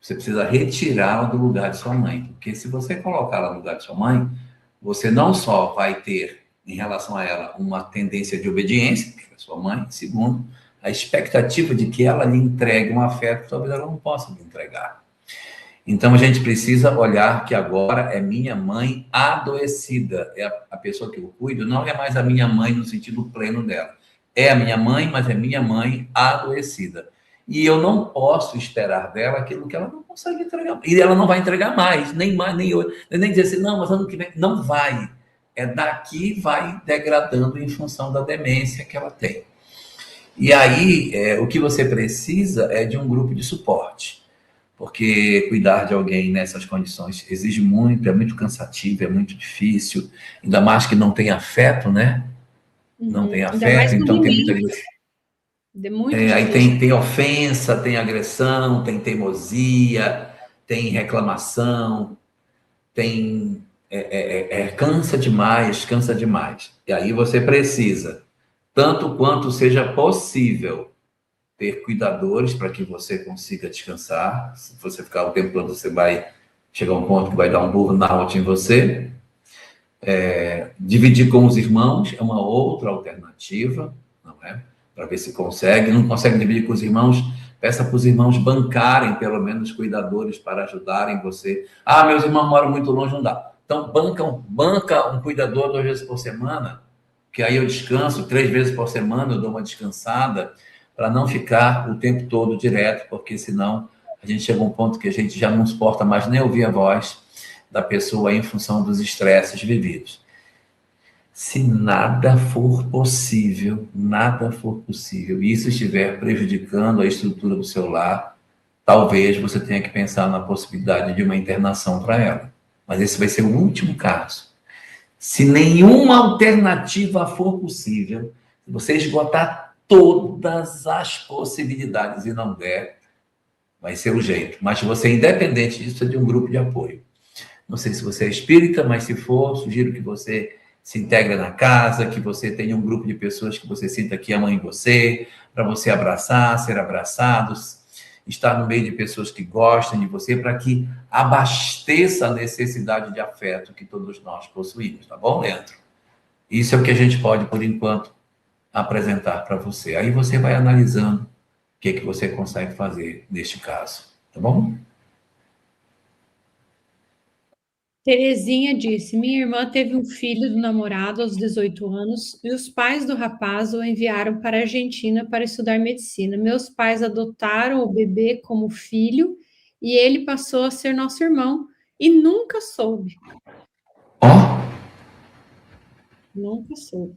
Você precisa retirá-la do lugar de sua mãe, porque se você colocá-la no lugar de sua mãe, você não só vai ter, em relação a ela, uma tendência de obediência, que é sua mãe, segundo, a expectativa de que ela lhe entregue um afeto que talvez ela não possa lhe entregar. Então a gente precisa olhar que agora é minha mãe adoecida, é a pessoa que eu cuido, não é mais a minha mãe no sentido pleno dela. É a minha mãe, mas é minha mãe adoecida. E eu não posso esperar dela aquilo que ela não consegue entregar. E ela não vai entregar mais, nem mais, nem dizer assim, não, mas ano que vem. Não vai. É daqui vai degradando em função da demência que ela tem. E aí, o que você precisa é de um grupo de suporte. Porque cuidar de alguém nessas condições exige muito, é muito cansativo, é muito difícil. Ainda mais que não tem afeto, né? Não tem Ainda mais afeto, com então tem muita limites. É muito aí difícil. tem ofensa, tem agressão, tem teimosia, tem reclamação, tem. Cansa demais, cansa demais. E aí você precisa, tanto quanto seja possível, ter cuidadores para que você consiga descansar. Se você ficar o tempo todo, você vai chegar a um ponto que vai dar um burnout em você. Dividir com os irmãos é uma outra alternativa, não é? Para ver se consegue. Não consegue dividir com os irmãos, peça para os irmãos bancarem, pelo menos, cuidadores para ajudarem você. Meus irmãos moram muito longe, não dá. Então, banca um cuidador 2 vezes por semana, que aí eu descanso 3 vezes por semana, eu dou uma descansada, para não ficar o tempo todo direto, porque senão a gente chega a um ponto que a gente já não suporta mais nem ouvir a voz da pessoa em função dos estresses vividos. Se nada for possível, e isso estiver prejudicando a estrutura do seu lar, talvez você tenha que pensar na possibilidade de uma internação para ela. Mas esse vai ser o último caso. Se nenhuma alternativa for possível, se você esgotar todas as possibilidades e não der, vai ser o jeito. Mas você, independente disso, é de um grupo de apoio. Não sei se você é espírita, mas se for, sugiro que você se integre na casa, que você tenha um grupo de pessoas que você sinta que amam em você, para você abraçar, ser abraçados, estar no meio de pessoas que gostam de você, para que abasteça a necessidade de afeto que todos nós possuímos, tá bom, Leandro? Isso é o que a gente pode, por enquanto, apresentar para você. Aí você vai analisando o que você consegue fazer neste caso, tá bom? Terezinha disse: minha irmã teve um filho do namorado aos 18 anos e os pais do rapaz o enviaram para a Argentina para estudar medicina. Meus pais adotaram o bebê como filho e ele passou a ser nosso irmão e nunca soube. Ó. Nunca soube.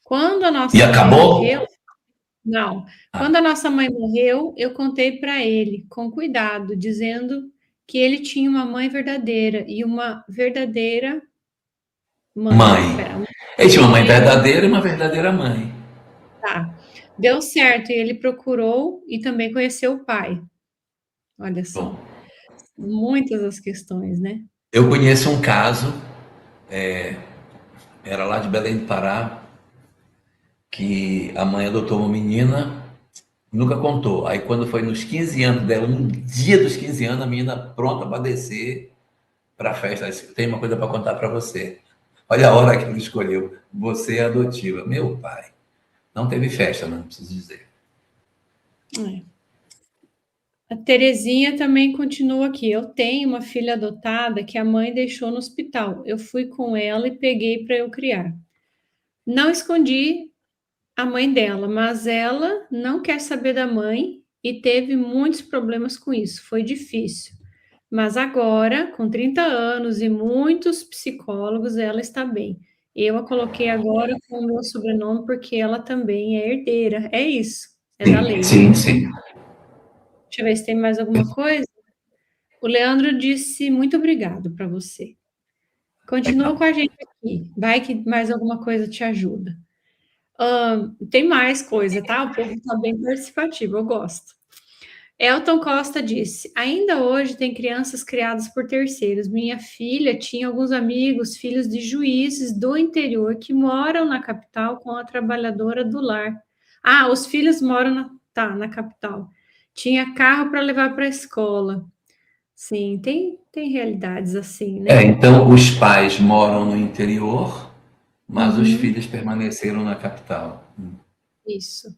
Quando a E nossa mãe acabou? morreu, não. Quando a nossa mãe morreu, eu contei para ele, com cuidado, dizendo que ele tinha uma mãe verdadeira e uma verdadeira Mãe. Pera, Ele tinha uma mãe verdadeira e uma verdadeira mãe. tá. Deu certo, e ele procurou e também conheceu o pai. Olha só, Bom, muitas as questões, né? eu conheço um caso, era lá de Belém do Pará, que a mãe adotou uma menina, nunca contou. Aí quando foi nos 15 anos dela, no dia dos 15 anos, a menina pronta para descer para a festa. Ela disse, tem uma coisa para contar para você. Olha a hora que ele escolheu. Você é adotiva. Meu pai. Não teve festa, não preciso dizer. É. A Terezinha também continua aqui. Eu tenho uma filha adotada que a mãe deixou no hospital. Eu fui com ela e peguei para eu criar. Não escondi a mãe dela, mas ela não quer saber da mãe e teve muitos problemas com isso. Foi difícil. Mas agora, com 30 anos e muitos psicólogos, ela está bem. Eu a coloquei agora com o meu sobrenome porque ela também é herdeira. É isso, é da Sim, lei. sim, sim. Deixa eu ver se tem mais alguma coisa. O Leandro disse muito obrigado para você. Continua Legal. com a gente aqui. Vai que mais alguma coisa te ajuda. Tem mais coisa, tá? O povo está bem participativo, eu gosto. Elton Costa disse: ainda hoje tem crianças criadas por terceiros. Minha filha tinha alguns amigos, filhos de juízes do interior, que moram na capital com a trabalhadora do lar. Ah, os filhos moram na capital. Tinha carro para levar para a escola. Sim, tem realidades assim, né? Então os pais moram no interior, mas os Uhum, filhos permaneceram na capital. isso.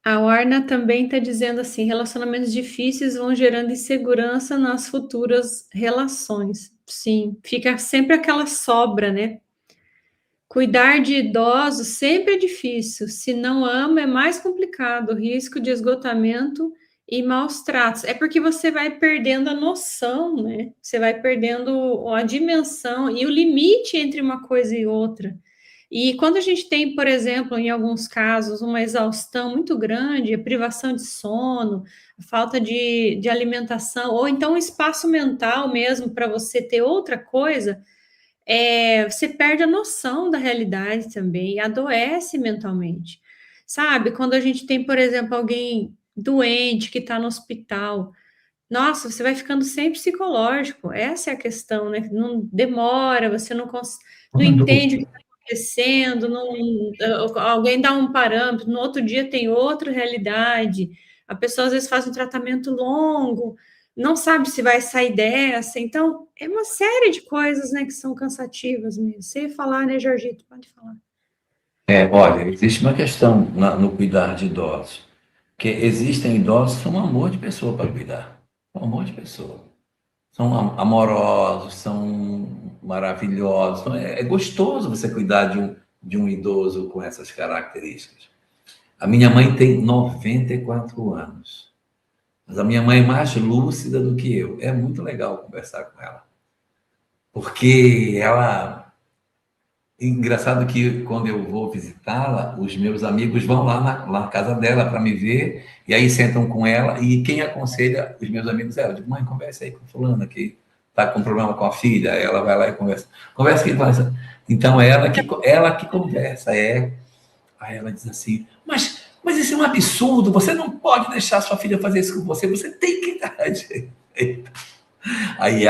A Warna também está dizendo assim: relacionamentos difíceis vão gerando insegurança nas futuras relações. Sim, fica sempre aquela sobra, né? Cuidar de idosos sempre é difícil. Se não ama, é mais complicado. Risco de esgotamento e maus tratos. É porque você vai perdendo a noção, né? Você vai perdendo a dimensão e o limite entre uma coisa e outra. E quando a gente tem, por exemplo, em alguns casos, uma exaustão muito grande, a privação de sono, a falta de alimentação, ou então um espaço mental mesmo para você ter outra coisa, você perde a noção da realidade também e adoece mentalmente. Sabe? Quando a gente tem, por exemplo, alguém doente que está no hospital, nossa, você vai ficando sem psicológico. Essa é a questão, né? Não demora, você não entende o que está acontecendo, alguém dá um parâmetro, no outro dia tem outra realidade. A pessoa às vezes faz um tratamento longo, não sabe se vai sair dessa. Então, é uma série de coisas, né, que são cansativas mesmo. Você ia falar, né, Jorgito? Pode falar. Olha, existe uma questão no cuidar de idosos, que existem idosos que são um amor de pessoa para cuidar, um amor de pessoa. São amorosos, são maravilhosos. Então, é gostoso você cuidar de um idoso com essas características. A minha mãe tem 94 anos, mas a minha mãe é mais lúcida do que eu. É muito legal conversar com ela, porque ela. Engraçado que quando eu vou visitá-la, os meus amigos vão lá na casa dela para me ver, e aí sentam com ela, e quem aconselha os meus amigos é ela. Eu digo, mãe, conversa aí com fulana que está com problema com a filha. Aí ela vai lá e conversa. Conversa que faz. Então, é ela que conversa, é. Aí ela diz assim, mas isso é um absurdo, você não pode deixar sua filha fazer isso com você, você tem que dar jeito. Aí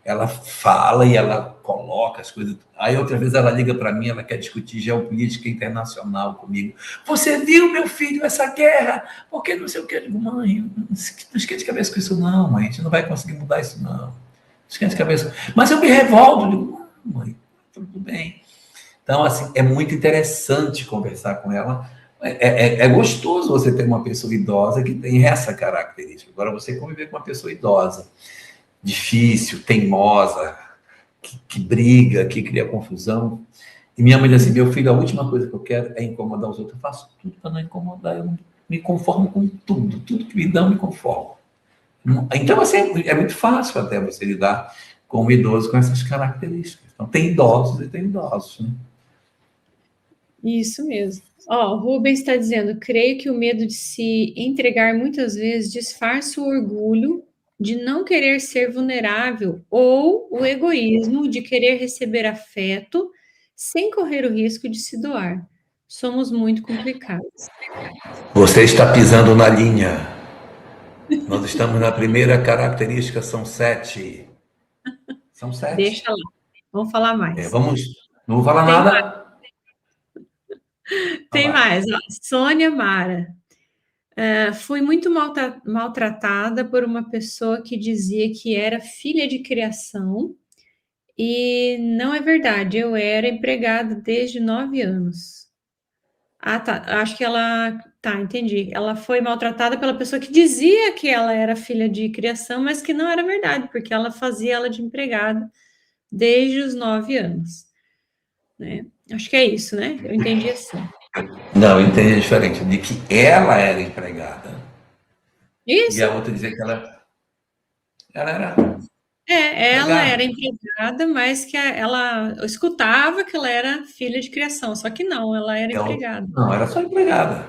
ela fala e ela coloca as coisas. Aí outra vez ela liga para mim, ela quer discutir geopolítica internacional comigo. Você viu, meu filho, essa guerra? Porque não sei o que. Eu digo, mãe, não esquente de cabeça com isso não, mãe. A gente não vai conseguir mudar isso não. Não esquente de cabeça. Mas eu me revolto. Eu digo, mãe, tudo bem. Então, assim, é muito interessante conversar com ela. É gostoso você ter uma pessoa idosa que tem essa característica. Agora, você conviver com uma pessoa idosa, difícil, teimosa, que briga, que cria confusão. E minha mãe diz assim, meu filho, a última coisa que eu quero é incomodar os outros. Eu faço tudo para não incomodar, eu me conformo com tudo. Tudo que me dão, me conformo. Então, assim, é muito fácil até você lidar com um idoso com essas características. Então, tem idosos e tem idosos, né? Isso mesmo. Ó, o Rubens está dizendo, creio que o medo de se entregar muitas vezes disfarça o orgulho de não querer ser vulnerável ou o egoísmo de querer receber afeto sem correr o risco de se doar. Somos muito complicados. Você está pisando na linha. Nós estamos na primeira característica, são 7. São 7. Deixa lá, vamos falar mais. Não vou falar Tem mais, nada. tem Vai. mais. Ó. Sônia Mara. Fui muito maltratada por uma pessoa que dizia que era filha de criação e não é verdade, eu era empregada desde 9 anos. Ah, tá, acho que ela... Tá, entendi. Ela foi maltratada pela pessoa que dizia que ela era filha de criação, mas que não era verdade, porque ela fazia ela de empregada desde os 9 anos, né? Acho que é isso, né? Eu entendi assim. Não, eu entendi diferente. De que ela era empregada. E Isso. a outra dizia que ela era Ela empregada. era empregada, mas que ela eu escutava que ela era filha de criação, só que não, ela era empregada. Não, era só empregada.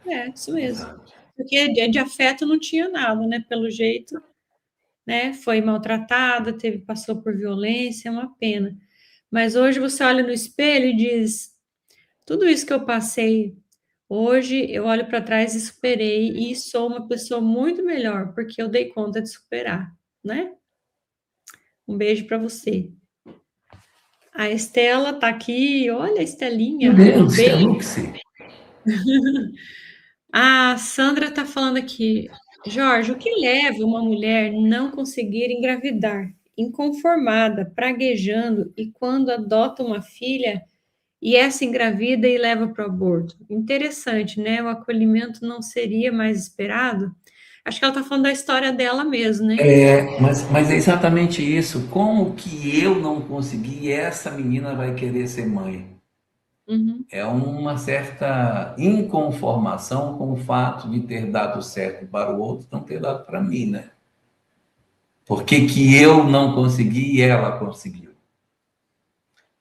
É, isso mesmo. Exato. Porque de afeto não tinha nada, né? Pelo jeito, né? Foi maltratada, passou por violência, é uma pena. Mas hoje você olha no espelho e diz: tudo isso que eu passei, hoje eu olho para trás e superei e sou uma pessoa muito melhor, porque eu dei conta de superar, né? Um beijo para você. A Estela tá aqui, olha a Meu Estelinha, um Deus, que é beijo. Luxi. A Sandra tá falando aqui, Jorge, o que leva uma mulher não conseguir engravidar? Inconformada, praguejando, e quando adota uma filha e essa engravida e leva para o aborto. Interessante, né? O acolhimento não seria mais esperado? Acho que ela tá falando da história dela mesmo, né? Mas é exatamente isso. Como que eu não consegui e essa menina vai querer ser mãe? Uhum. É uma certa inconformação com o fato de ter dado certo para o outro, não ter dado para mim, né? Por que que eu não consegui e ela conseguiu?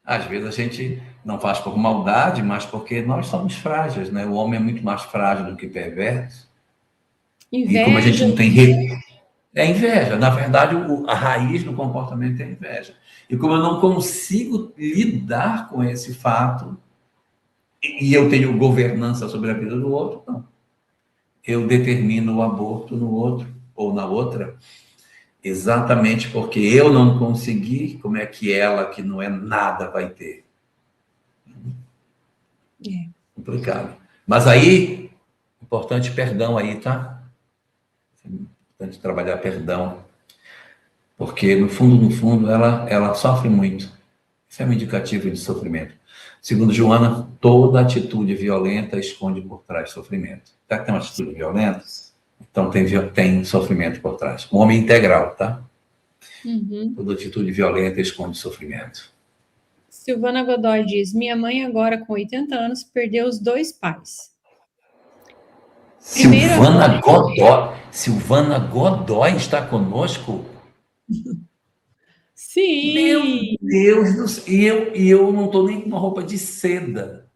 Às vezes a gente não faz por maldade, mas porque nós somos frágeis, né? O homem é muito mais frágil do que perverso. E como a gente Inveja. não tem é inveja. Na verdade, a raiz do comportamento é a inveja. E como eu não consigo lidar com esse fato, e eu tenho governança sobre a vida do outro, não. Eu determino o aborto no outro ou na outra, exatamente porque eu não consegui, como é que ela, que não é nada, vai ter? É. Complicado. Mas aí, importante perdão aí, tá? Importante trabalhar perdão, porque no fundo, ela sofre muito. Isso é um indicativo de sofrimento. Segundo Joana, toda atitude violenta esconde por trás sofrimento. Tá que tem uma atitude violenta? Então tem sofrimento por trás. Um homem integral, tá? Uhum. Toda atitude violenta esconde sofrimento. Silvana Godoy diz: minha mãe, agora com 80 anos, perdeu os 2 pais. Primeira Silvana Godoy está conosco? Meu Sim! Deus do céu. E eu não estou nem com uma roupa de seda.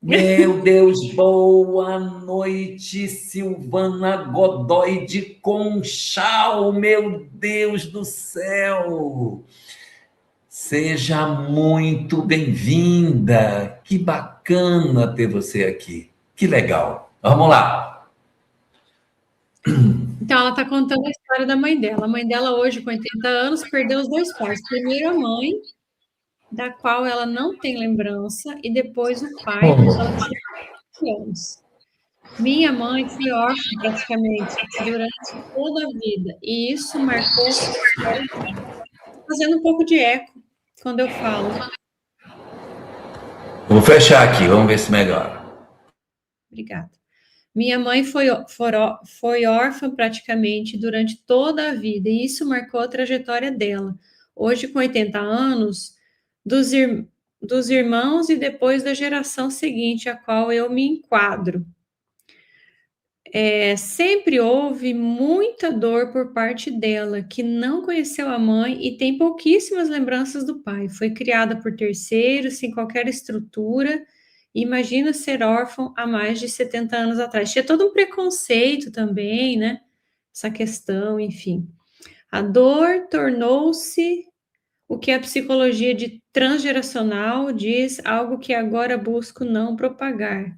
Meu Deus, boa noite, Silvana Godoy de Conchal, meu Deus do céu. Seja muito bem-vinda. Que bacana ter você aqui. Que legal. Vamos lá. Então, ela está contando a história da mãe dela. A mãe dela, hoje, com 80 anos, perdeu os dois pais. Primeiro a mãe, da qual ela não tem lembrança, e depois o pai, quando ela tinha 15 anos. Minha mãe foi órfã praticamente durante toda a vida, e isso marcou fazendo um pouco de eco quando eu falo. Vou fechar aqui, vamos ver se melhora. Obrigada. Minha mãe foi órfã praticamente durante toda a vida, e isso marcou a trajetória dela. Hoje, com 80 anos, dos, dos irmãos e depois da geração seguinte, a qual eu me enquadro. Sempre houve muita dor por parte dela, que não conheceu a mãe e tem pouquíssimas lembranças do pai. Foi criada por terceiros, sem qualquer estrutura. Imagina ser órfão há mais de 70 anos atrás. Tinha todo um preconceito também, né? Essa questão, enfim. A dor tornou-se o que a psicologia de transgeracional diz, algo que agora busco não propagar.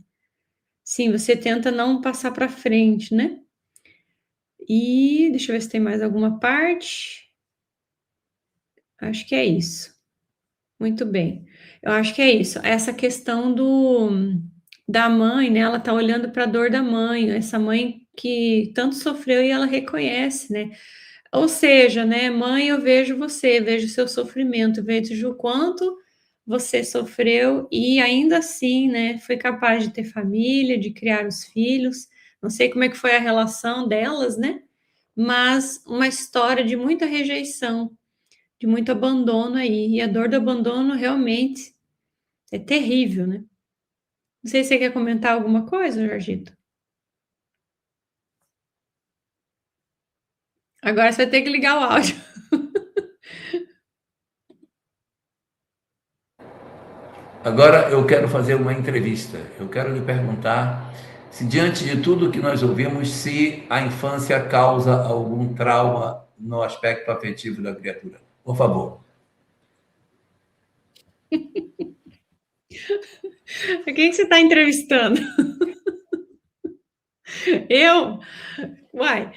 Sim, você tenta não passar para frente, né? E deixa eu ver se tem mais alguma parte. Acho que é isso. Muito bem. Eu acho que é isso. Essa questão da mãe, né? Ela tá olhando para a dor da mãe, essa mãe que tanto sofreu e ela reconhece, né? Ou seja, né, mãe, eu vejo você, vejo o seu sofrimento, vejo o quanto você sofreu e ainda assim, né, foi capaz de ter família, de criar os filhos. Não sei como é que foi a relação delas, né? Mas uma história de muita rejeição, de muito abandono aí. E a dor do abandono realmente é terrível, né? Não sei se você quer comentar alguma coisa, Jorgito. Agora você vai ter que ligar o áudio. Agora eu quero fazer uma entrevista. Eu quero lhe perguntar se, diante de tudo que nós ouvimos, se a infância causa algum trauma no aspecto afetivo da criatura. Por favor. Quem que você está entrevistando? Eu? Uai,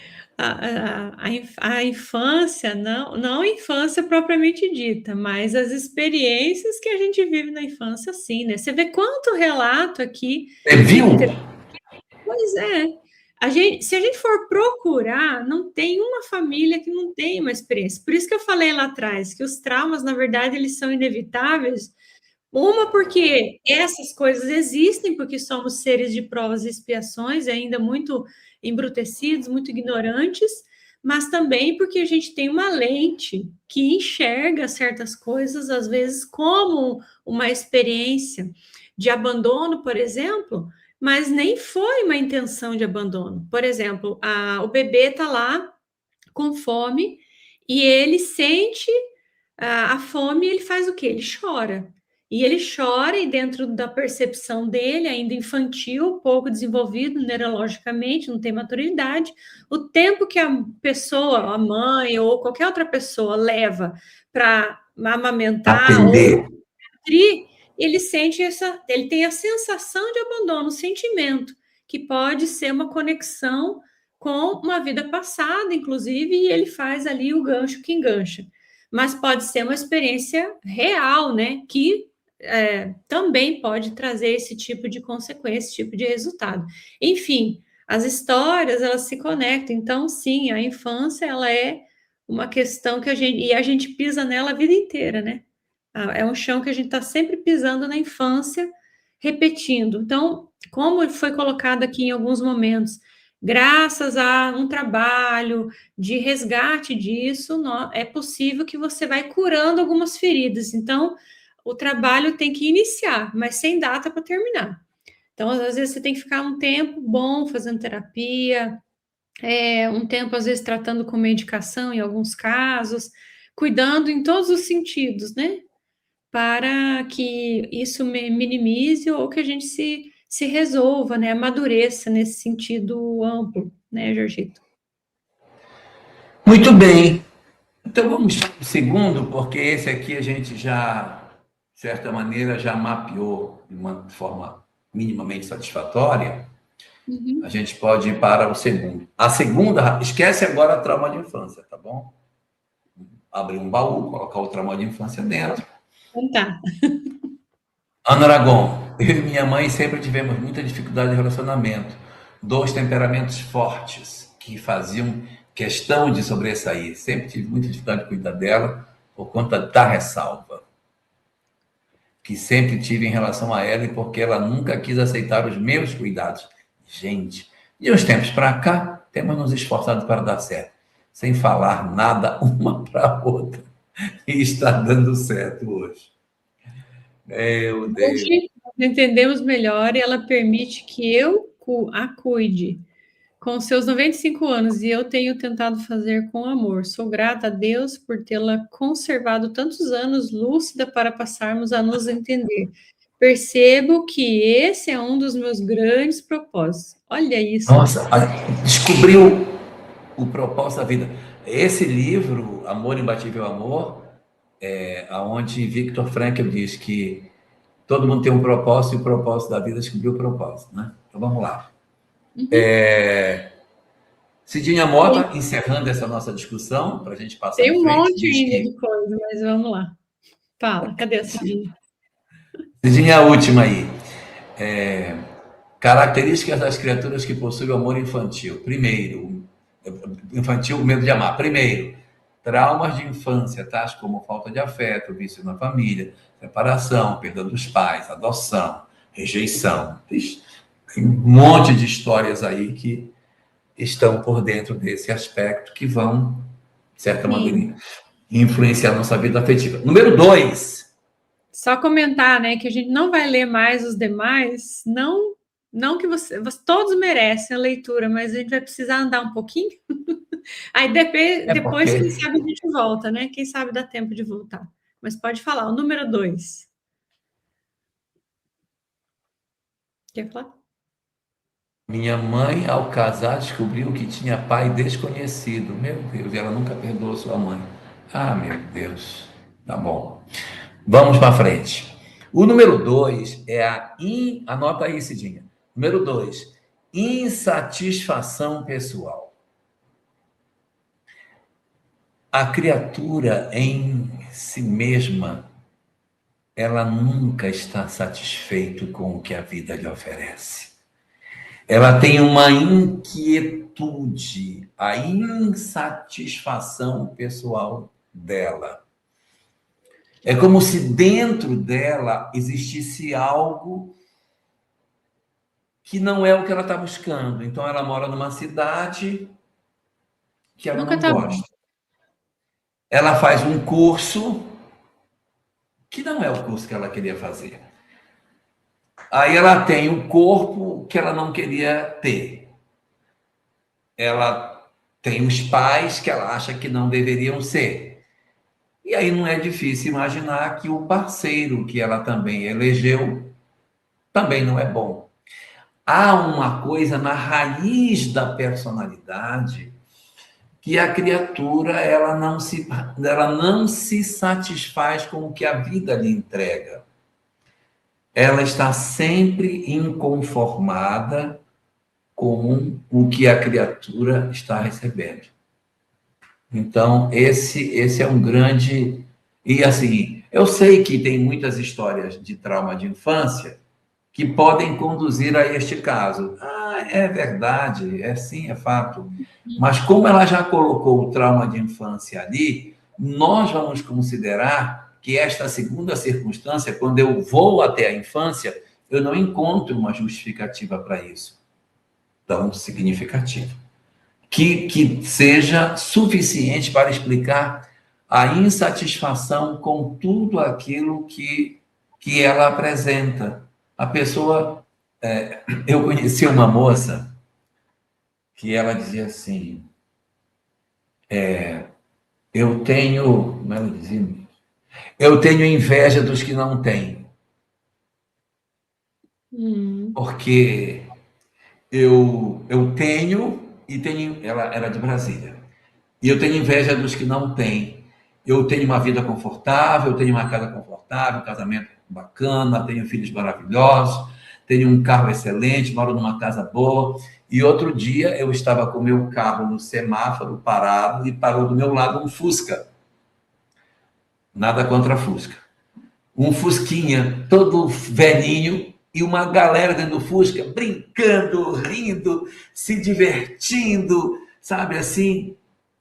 a infância, não a infância propriamente dita, mas as experiências que a gente vive na infância, sim, né? Você vê quanto relato aqui Você de. viu? Pois é. Se a gente for procurar, não tem uma família que não tem uma experiência. Por isso que eu falei lá atrás que os traumas, na verdade, eles são inevitáveis. Uma, porque essas coisas existem, porque somos seres de provas e expiações, ainda muito embrutecidos, muito ignorantes, mas também porque a gente tem uma lente que enxerga certas coisas, às vezes, como uma experiência de abandono, por exemplo, mas nem foi uma intenção de abandono. Por exemplo, o bebê está lá com fome e ele sente a fome, ele faz o quê? Ele chora. E ele chora, e dentro da percepção dele, ainda infantil, pouco desenvolvido neurologicamente, não tem maturidade, o tempo que a pessoa, a mãe ou qualquer outra pessoa leva para amamentar ou Atender. nutrir, ele tem a sensação de abandono, o sentimento, que pode ser uma conexão com uma vida passada, inclusive, e ele faz ali o gancho que engancha. Mas pode ser uma experiência real, né? Que também pode trazer esse tipo de consequência, esse tipo de resultado. Enfim, as histórias, elas se conectam. Então, sim, a infância, ela é uma questão que a gente pisa nela a vida inteira, né? É um chão que a gente está sempre pisando na infância, repetindo. Então, como foi colocado aqui em alguns momentos, graças a um trabalho de resgate disso, é possível que você vai curando algumas feridas. Então, o trabalho tem que iniciar, mas sem data para terminar. Então, às vezes, você tem que ficar um tempo bom fazendo terapia, um tempo, às vezes, tratando com medicação em alguns casos, cuidando em todos os sentidos, né? Para que isso minimize ou que a gente se resolva, né? Amadureça nesse sentido amplo, né, Jorgito? Muito bem. Então vamos para o segundo, porque esse aqui a gente já, de certa maneira, já mapeou de uma forma minimamente satisfatória. Uhum. A gente pode ir para o segundo. A segunda, esquece agora a trauma de infância, tá bom? Abrir um baú, colocar o trauma de infância dentro. Então tá. Ana Aragon, eu e minha mãe sempre tivemos muita dificuldade de relacionamento. Dois temperamentos fortes que faziam questão de sobressair. Sempre tive muita dificuldade de cuidar dela por conta da ressalva que sempre tive em relação a ela e porque ela nunca quis aceitar os meus cuidados. Gente, de uns tempos para cá, temos nos esforçado para dar certo, sem falar nada uma para a outra. E está dando certo hoje. Meu Deus. Hoje nós entendemos melhor e ela permite que eu a cuide. Com seus 95 anos, e eu tenho tentado fazer com amor. Sou grata a Deus por tê-la conservado tantos anos lúcida para passarmos a nos entender. Percebo que esse é um dos meus grandes propósitos. Olha isso. Nossa, descobriu o propósito da vida. Esse livro, Amor Imbatível Amor, onde Viktor Frankl diz que todo mundo tem um propósito e o propósito da vida é descobrir o propósito, né? Então vamos lá. Uhum. Cidinha Mota, encerrando essa nossa discussão, para a gente passar Tem em um frente. monte ainda de coisa, mas vamos lá. Fala, cadê a Cidinha? Cidinha, a última aí. Características das criaturas que possuem o amor infantil. Primeiro, infantil, o medo de amar. Primeiro, traumas de infância, tais como falta de afeto, vício na família, separação, perda dos pais, adoção, rejeição. Tem um monte de histórias aí que estão por dentro desse aspecto que vão, de certa maneira, influenciar a nossa vida afetiva. Número 2. Só comentar, né, que a gente não vai ler mais os demais, não que você todos merecem a leitura, mas a gente vai precisar andar um pouquinho. Aí depois, quem sabe a gente volta, né? Quem sabe dá tempo de voltar. Mas pode falar, o número 2. Quer falar? Minha mãe, ao casar, descobriu que tinha pai desconhecido. Meu Deus, ela nunca perdoou sua mãe. Ah, meu Deus. Tá bom. Vamos para frente. O número 2 é anota aí, Cidinha. Número 2, insatisfação pessoal. A criatura em si mesma, ela nunca está satisfeita com o que a vida lhe oferece. Ela tem uma inquietude, a insatisfação pessoal dela. É como se dentro dela existisse algo que não é o que ela está buscando. Então, ela mora numa cidade que ela Nunca não tá gosta. Ela faz um curso que não é o curso que ela queria fazer. Aí ela tem o corpo que ela não queria ter. Ela tem os pais que ela acha que não deveriam ser. E aí não é difícil imaginar que o parceiro que ela também elegeu também não é bom. Há uma coisa na raiz da personalidade que a criatura ela não se satisfaz com o que a vida lhe entrega. Ela está sempre inconformada com o que a criatura está recebendo. Então, esse é um grande... E assim, eu sei que tem muitas histórias de trauma de infância que podem conduzir a este caso. Ah, é verdade, é sim, é fato. Mas como ela já colocou o trauma de infância ali, nós vamos considerar que esta segunda circunstância, quando eu vou até a infância, eu não encontro uma justificativa para isso tão significativa. Que seja suficiente para explicar a insatisfação com tudo aquilo que ela apresenta. A pessoa... eu conheci uma moça que ela dizia assim... eu tenho... Como ela dizia? Eu tenho inveja dos que não têm. Porque eu tenho... E tenho... Ela era de Brasília. E eu tenho inveja dos que não têm. Eu tenho uma vida confortável, eu tenho uma casa confortável, um casamento bacana, tenho filhos maravilhosos, tenho um carro excelente, moro numa casa boa. E outro dia eu estava com o meu carro no semáforo parado e parou do meu lado um Fusca. Nada contra Fusca. Um Fusquinha, todo velhinho, e uma galera dentro do Fusca, brincando, rindo, se divertindo, sabe assim?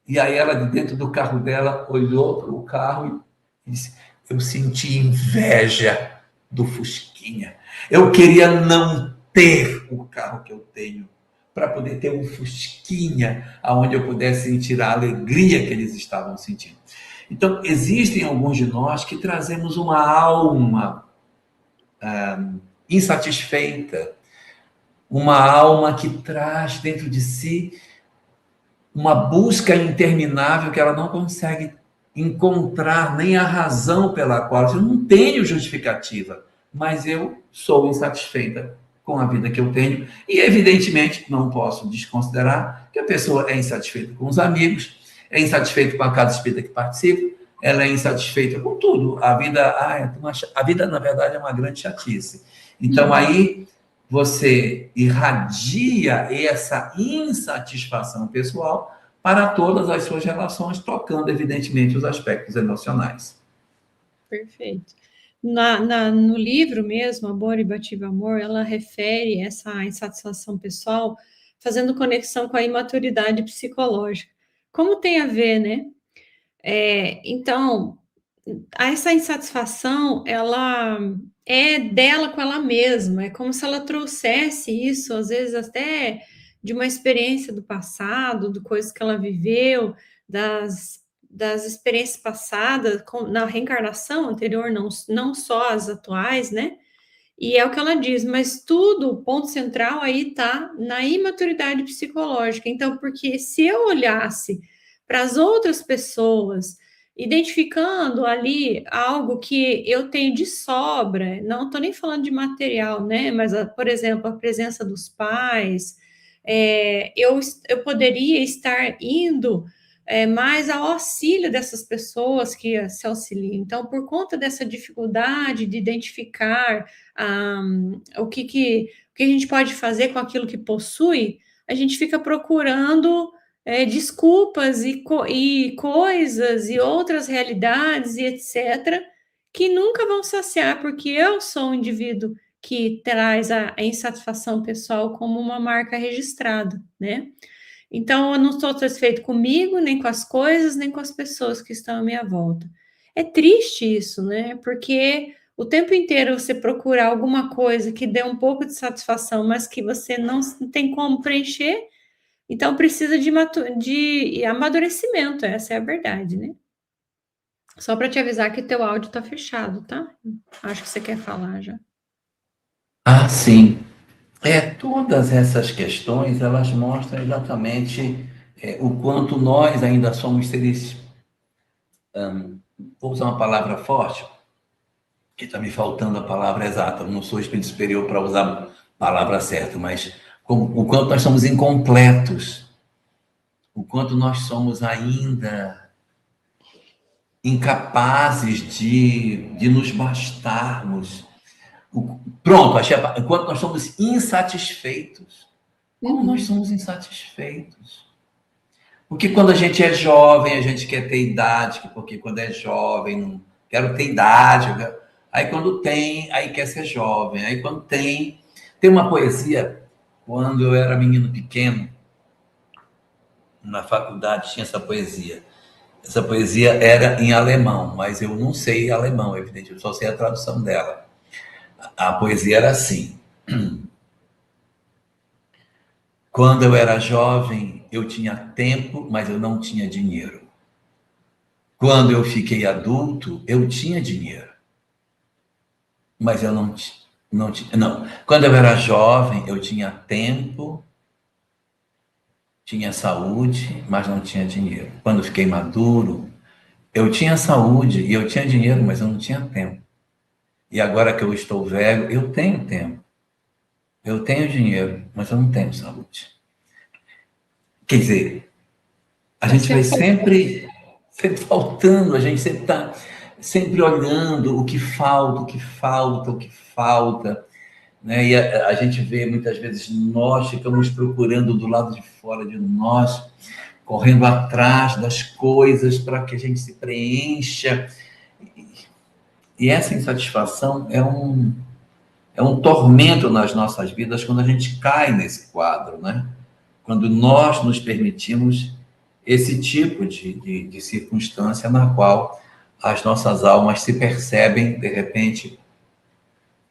E aí ela, de dentro do carro dela, olhou para o carro e disse, eu senti inveja do Fusquinha. Eu queria não ter o carro que eu tenho, para poder ter um Fusquinha, onde eu pudesse sentir a alegria que eles estavam sentindo. Então, existem alguns de nós que trazemos uma alma insatisfeita, uma alma que traz dentro de si uma busca interminável que ela não consegue encontrar nem a razão pela qual eu não tenho justificativa, mas eu sou insatisfeita com a vida que eu tenho e, evidentemente, não posso desconsiderar que a pessoa é insatisfeita com os amigos, é insatisfeita com a casa espírita que participa, ela é insatisfeita com tudo. A vida, na verdade, é uma grande chatice. Então, aí você irradia essa insatisfação pessoal para todas as suas relações, tocando, evidentemente, os aspectos emocionais. Perfeito. No livro mesmo, Amor Imbatível Amor, ela refere essa insatisfação pessoal fazendo conexão com a imaturidade psicológica. Como tem a ver, né? Então, essa insatisfação, ela é dela com ela mesma, é como se ela trouxesse isso, às vezes até de uma experiência do passado, de coisas que ela viveu, das experiências passadas, na reencarnação anterior, não só as atuais, né? E é o que ela diz, mas tudo, o ponto central aí está na imaturidade psicológica. Então, porque se eu olhasse para as outras pessoas, identificando ali algo que eu tenho de sobra, não estou nem falando de material, né? Mas, por exemplo, a presença dos pais, eu poderia estar indo mais ao auxílio dessas pessoas que se auxiliam. Então, por conta dessa dificuldade de identificar o que a gente pode fazer com aquilo que possui, a gente fica procurando desculpas e coisas e outras realidades e etc., que nunca vão saciar, porque eu sou um indivíduo que traz a insatisfação pessoal como uma marca registrada, né? Então, eu não estou satisfeito comigo, nem com as coisas, nem com as pessoas que estão à minha volta. É triste isso, né? Porque o tempo inteiro você procurar alguma coisa que dê um pouco de satisfação, mas que você não tem como preencher, então precisa de amadurecimento, essa é a verdade, né? Só para te avisar que teu áudio está fechado, tá? Acho que você quer falar já. Ah, sim. Todas essas questões, elas mostram exatamente o quanto nós ainda somos seres, vou usar uma palavra forte, que está me faltando a palavra exata, eu não sou espírito superior para usar a palavra certa, mas o quanto nós somos incompletos, o quanto nós somos ainda incapazes de nos bastarmos. Pronto, achei enquanto nós somos insatisfeitos. Como nós somos insatisfeitos? Porque quando a gente é jovem, a gente quer ter idade, porque quando é jovem, não quero ter idade. Aí quando tem, aí quer ser jovem. Aí quando tem uma poesia, quando eu era menino pequeno, na faculdade tinha essa poesia. Essa poesia era em alemão, mas eu não sei alemão, evidente, eu só sei a tradução dela. A poesia era assim: quando eu era jovem, eu tinha tempo, mas eu não tinha dinheiro. Quando eu fiquei adulto, eu tinha dinheiro, mas eu não tinha. Não. Quando eu era jovem, eu tinha tempo, tinha saúde, mas não tinha dinheiro. Quando eu fiquei maduro, eu tinha saúde e eu tinha dinheiro, mas eu não tinha tempo. E agora que eu estou velho, eu tenho tempo. Eu tenho dinheiro, mas eu não tenho saúde. Quer dizer, a gente vai sempre faltando, a gente sempre está sempre olhando o que falta, o que falta, o que falta. né? E a gente vê muitas vezes nós ficamos procurando do lado de fora de nós, correndo atrás das coisas para que a gente se preencha. E essa insatisfação é um tormento nas nossas vidas quando a gente cai nesse quadro, né? Quando nós nos permitimos esse tipo de circunstância na qual as nossas almas se percebem, de repente,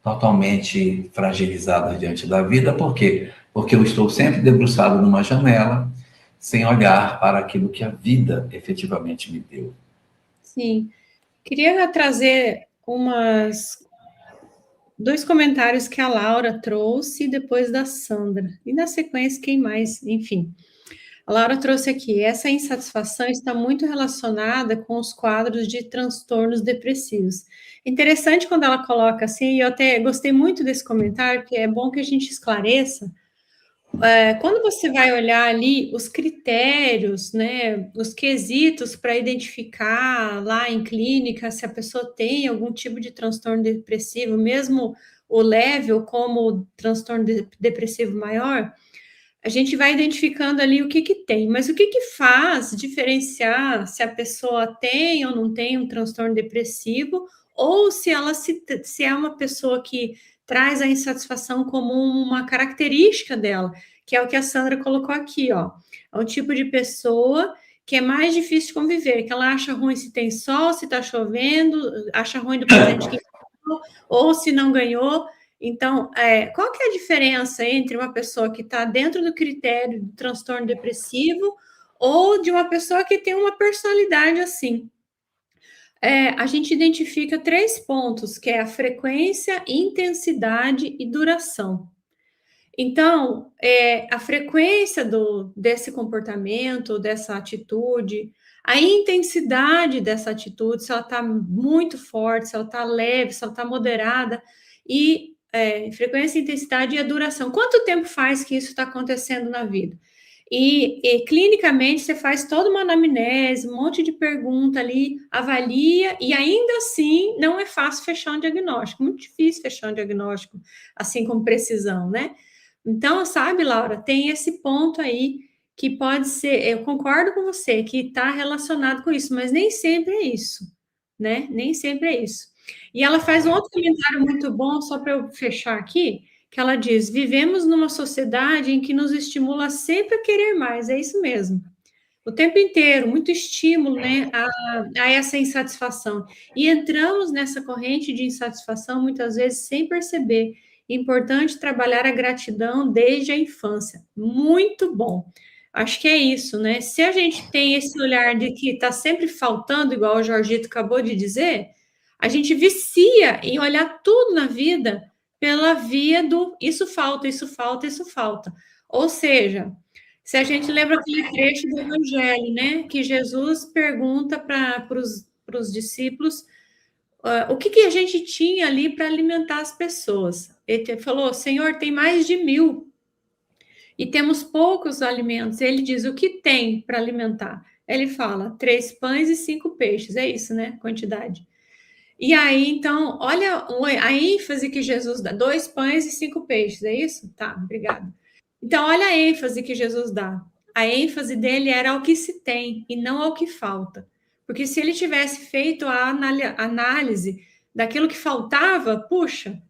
totalmente fragilizadas diante da vida. Por quê? Porque eu estou sempre debruçado numa janela, sem olhar para aquilo que a vida efetivamente me deu. Sim. Queria trazer dois comentários que a Laura trouxe depois da Sandra. E na sequência, quem mais? Enfim. A Laura trouxe aqui, essa insatisfação está muito relacionada com os quadros de transtornos depressivos. Interessante quando ela coloca assim, e eu até gostei muito desse comentário, que é bom que a gente esclareça. Quando você vai olhar ali os critérios, né, os quesitos para identificar lá em clínica se a pessoa tem algum tipo de transtorno depressivo, mesmo o leve ou como transtorno depressivo maior, a gente vai identificando ali o que que tem, mas o que que faz diferenciar se a pessoa tem ou não tem um transtorno depressivo, ou se é uma pessoa que traz a insatisfação como uma característica dela, que é o que a Sandra colocou aqui, ó. É um tipo de pessoa que é mais difícil de conviver, que ela acha ruim se tem sol, se está chovendo, acha ruim do presente que ganhou, ou se não ganhou. Então, qual que é a diferença entre uma pessoa que está dentro do critério do transtorno depressivo ou de uma pessoa que tem uma personalidade assim? A gente identifica 3 pontos, que é a frequência, intensidade e duração. Então, a frequência desse comportamento, dessa atitude, a intensidade dessa atitude, se ela está muito forte, se ela está leve, se ela está moderada, e frequência, intensidade e a duração. Quanto tempo faz que isso está acontecendo na vida? E clinicamente você faz toda uma anamnese, um monte de pergunta ali, avalia, e ainda assim não é fácil fechar um diagnóstico, muito difícil fechar um diagnóstico assim com precisão, né? Então, sabe, Laura, tem esse ponto aí que pode ser, eu concordo com você, que está relacionado com isso, mas nem sempre é isso, né? Nem sempre é isso. E ela faz um outro comentário muito bom, só para eu fechar aqui, que ela diz: vivemos numa sociedade em que nos estimula sempre a querer mais, é isso mesmo. O tempo inteiro, muito estímulo, né, a essa insatisfação. E entramos nessa corrente de insatisfação muitas vezes sem perceber. Importante trabalhar a gratidão desde a infância. Muito bom. Acho que é isso, né? Se a gente tem esse olhar de que está sempre faltando, igual o Jorgito acabou de dizer, a gente vicia em olhar tudo na vida pela via do isso falta, isso falta, isso falta. Ou seja, se a gente lembra aquele trecho do Evangelho, né, que Jesus pergunta para os discípulos o que, que a gente tinha ali para alimentar as pessoas. Ele falou: Senhor, tem mais de 1000 e temos poucos alimentos. Ele diz: o que tem para alimentar? Ele fala: 3 pães e 5 peixes. É isso, né? Quantidade. E aí, então, olha a ênfase que Jesus dá: 2 pães e 5 peixes. É isso? Tá, obrigada. Então, olha a ênfase que Jesus dá. A ênfase dele era ao que se tem e não ao que falta. Porque se ele tivesse feito a análise daquilo que faltava, puxa,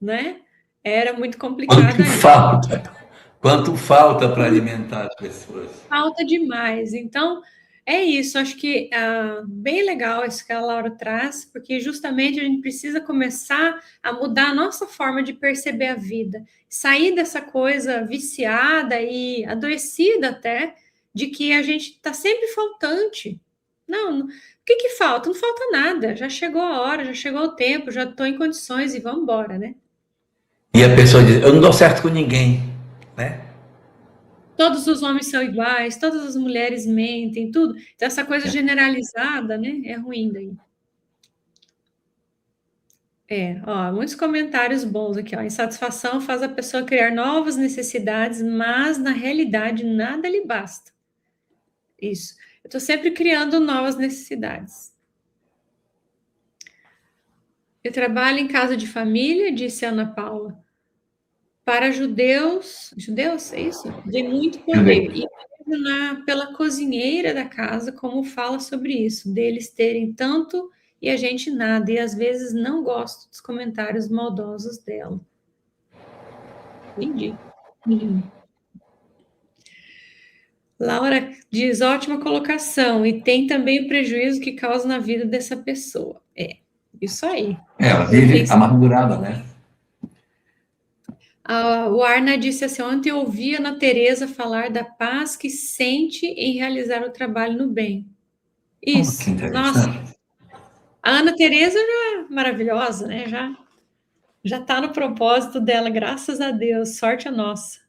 né? Era muito complicado Quanto ali. falta? Quanto falta para alimentar as pessoas? Falta demais. Então, é isso. Acho que bem legal isso que a Laura traz, porque justamente a gente precisa começar a mudar a nossa forma de perceber a vida, sair dessa coisa viciada e adoecida até, de que a gente está sempre faltante. Não, o que que falta? Não falta nada. Já chegou a hora, já chegou o tempo, já estou em condições e vamos embora, né? E a pessoa diz: eu não dou certo com ninguém, né? Todos os homens são iguais, todas as mulheres mentem, tudo. Então, essa coisa generalizada, né, é ruim daí. Ó, muitos comentários bons aqui, ó. Insatisfação faz a pessoa criar novas necessidades, mas na realidade nada lhe basta. Isso. Eu estou sempre criando novas necessidades. Eu trabalho em casa de família, disse Ana Paula. para judeus, é isso? De muito poder. Judeus. E vejo pela cozinheira da casa como fala sobre isso, deles terem tanto e a gente nada, e às vezes não gosto dos comentários maldosos dela. Entendi. Laura diz, ótima colocação, e tem também o prejuízo que causa na vida dessa pessoa. É, isso aí. Ela vive amargurada, né? O Arna disse assim, ontem eu ouvi a Ana Teresa falar da paz que sente em realizar o trabalho no bem. Oh, que Isso, nossa, interessante. a Ana Teresa já é maravilhosa, né? Já está no propósito dela, graças a Deus, sorte a nossa.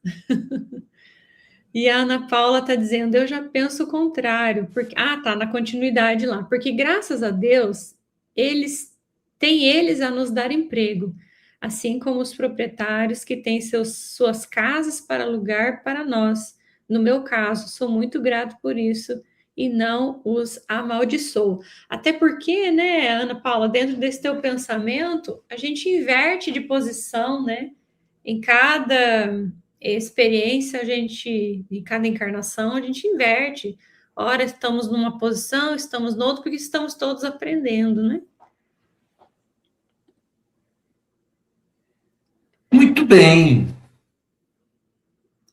E a Ana Paula está dizendo, eu já penso o contrário, porque tá na continuidade lá, porque graças a Deus eles a nos dar emprego, assim como os proprietários que têm suas casas para alugar para nós. No meu caso, sou muito grato por isso e não os amaldiçoo. Até porque, né, Ana Paula, dentro desse teu pensamento, a gente inverte de posição, né? Em cada experiência, em cada encarnação, a gente inverte. Ora, estamos numa posição, estamos noutra, porque estamos todos aprendendo, né? Muito bem.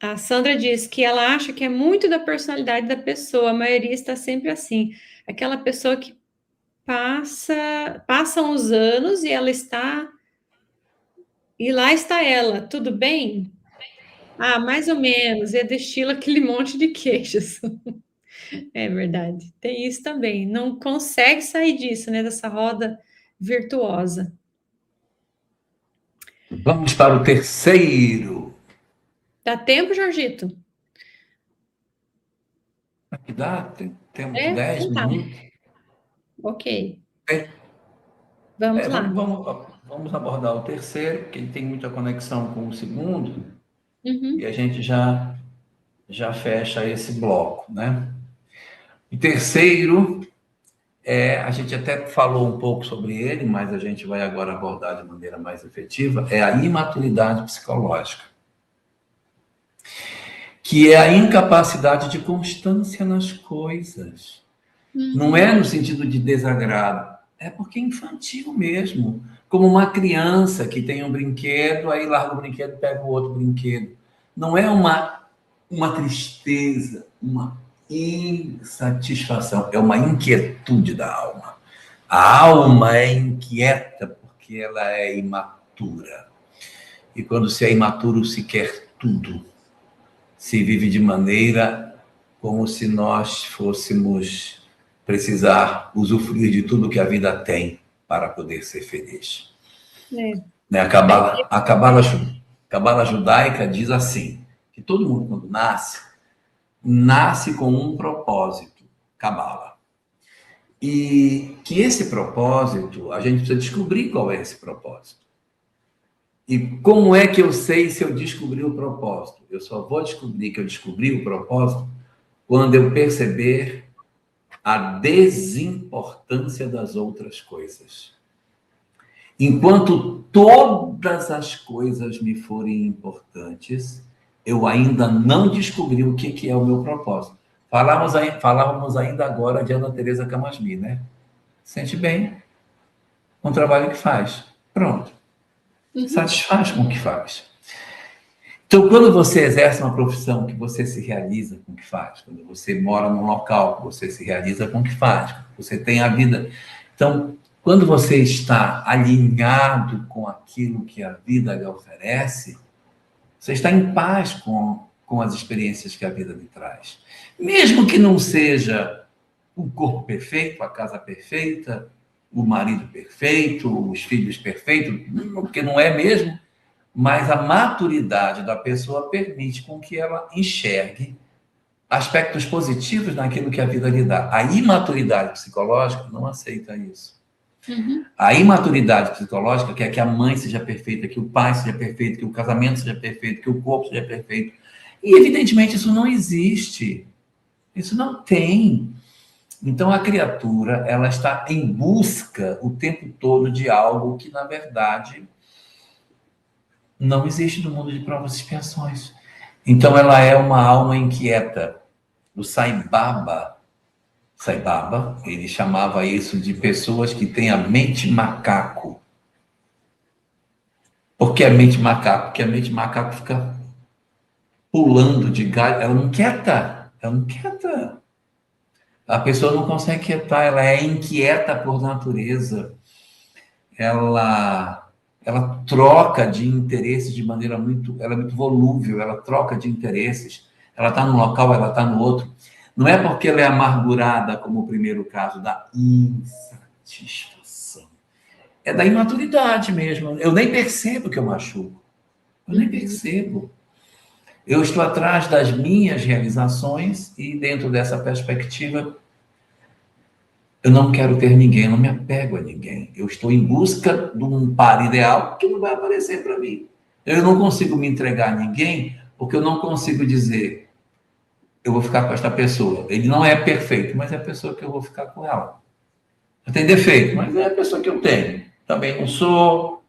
A Sandra diz que ela acha que é muito da personalidade da pessoa, a maioria está sempre assim. Aquela pessoa que passam os anos e ela está. E lá está ela, tudo bem? Mais ou menos, e destila aquele monte de queixos. É verdade. Tem isso também. Não consegue sair disso, né? Dessa roda virtuosa. Vamos para o terceiro. Dá tempo, Jorgito? Aqui dá? Temos 10 Então tá. minutos. Ok. É, Vamos lá. vamos abordar o terceiro, porque ele tem muita conexão com o segundo, e Uhum. a gente já fecha esse bloco, né? O terceiro, a gente até falou um pouco sobre ele, mas a gente vai agora abordar de maneira mais efetiva, é a imaturidade psicológica, que é a incapacidade de constância nas coisas. Não é no sentido de desagrado, é porque é infantil mesmo. Como uma criança que tem um brinquedo, aí larga o brinquedo e pega o outro brinquedo. Não é uma tristeza, uma insatisfação, é uma inquietude da alma. A alma é inquieta porque ela é imatura. E quando se é imaturo, se quer tudo. Se vive de maneira como se nós fôssemos precisar usufruir de tudo que a vida tem para poder ser feliz. Né? A cabala judaica diz assim, que todo mundo quando nasce com um propósito, cabala. E que esse propósito, a gente precisa descobrir qual é esse propósito. E como é que eu sei se eu descobri o propósito? Eu só vou descobrir que eu descobri o propósito quando eu perceber a desimportância das outras coisas. Enquanto todas as coisas me forem importantes, eu ainda não descobri o que é o meu propósito. Falávamos ainda agora de Ana Teresa Camasmi, né? Sente bem com o trabalho que faz. Pronto. Satisfaz com o que faz. Então, quando você exerce uma profissão que você se realiza com o que faz, quando você mora num local que você se realiza com o que faz, você tem a vida. Então, quando você está alinhado com aquilo que a vida lhe oferece, você está em paz com as experiências que a vida lhe traz. Mesmo que não seja o corpo perfeito, a casa perfeita, o marido perfeito, os filhos perfeitos, porque não é mesmo, mas a maturidade da pessoa permite com que ela enxergue aspectos positivos naquilo que a vida lhe dá. A imaturidade psicológica não aceita isso. A imaturidade psicológica quer que a mãe seja perfeita, que o pai seja perfeito, que o casamento seja perfeito, que o corpo seja perfeito. E, evidentemente, isso não existe. Isso não tem. Então, a criatura, ela está em busca o tempo todo de algo que, na verdade, Não existe no mundo de provas e expiações. Então, ela é uma alma inquieta. O Sai Baba, ele chamava isso de pessoas que têm a mente macaco. Por que a mente macaco? Porque a mente macaco fica pulando de galho. Ela não quieta. Ela não quieta. A pessoa não consegue quietar. Ela é inquieta por natureza. Ela troca de interesses de maneira muito... Ela é muito volúvel. Ela troca de interesses. Ela está num local, ela está no outro. Não é porque ela é amargurada, como o primeiro caso, da insatisfação. É da imaturidade mesmo. Eu nem percebo que eu machuco. Eu nem percebo. Eu estou atrás das minhas realizações e, dentro dessa perspectiva, eu não quero ter ninguém, eu não me apego a ninguém. Eu estou em busca de um par ideal que não vai aparecer para mim. Eu não consigo me entregar a ninguém porque eu não consigo dizer eu vou ficar com esta pessoa. Ele não é perfeito, mas é a pessoa que eu vou ficar com ela. Tem defeito, mas é a pessoa que eu tenho. Também não sou,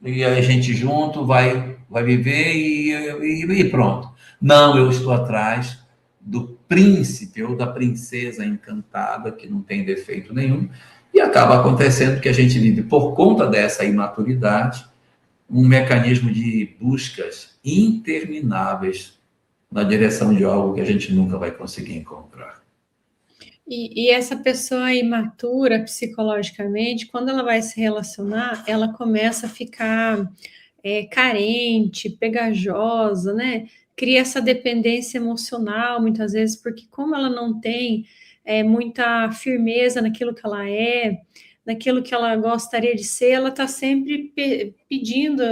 e a gente junto vai viver e pronto. Não, eu estou atrás do príncipe ou da princesa encantada, que não tem defeito nenhum, e acaba acontecendo que a gente vive, por conta dessa imaturidade, um mecanismo de buscas intermináveis na direção de algo que a gente nunca vai conseguir encontrar. E essa pessoa imatura psicologicamente, quando ela vai se relacionar, ela começa a ficar carente, pegajosa, né? Cria essa dependência emocional, muitas vezes, porque como ela não tem muita firmeza naquilo que ela é, naquilo que ela gostaria de ser, ela está sempre pedindo,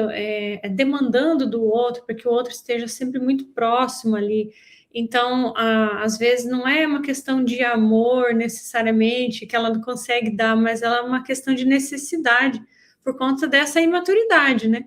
demandando do outro, para que o outro esteja sempre muito próximo ali. Então, às vezes, não é uma questão de amor necessariamente que ela não consegue dar, mas ela é uma questão de necessidade, por conta dessa imaturidade, né?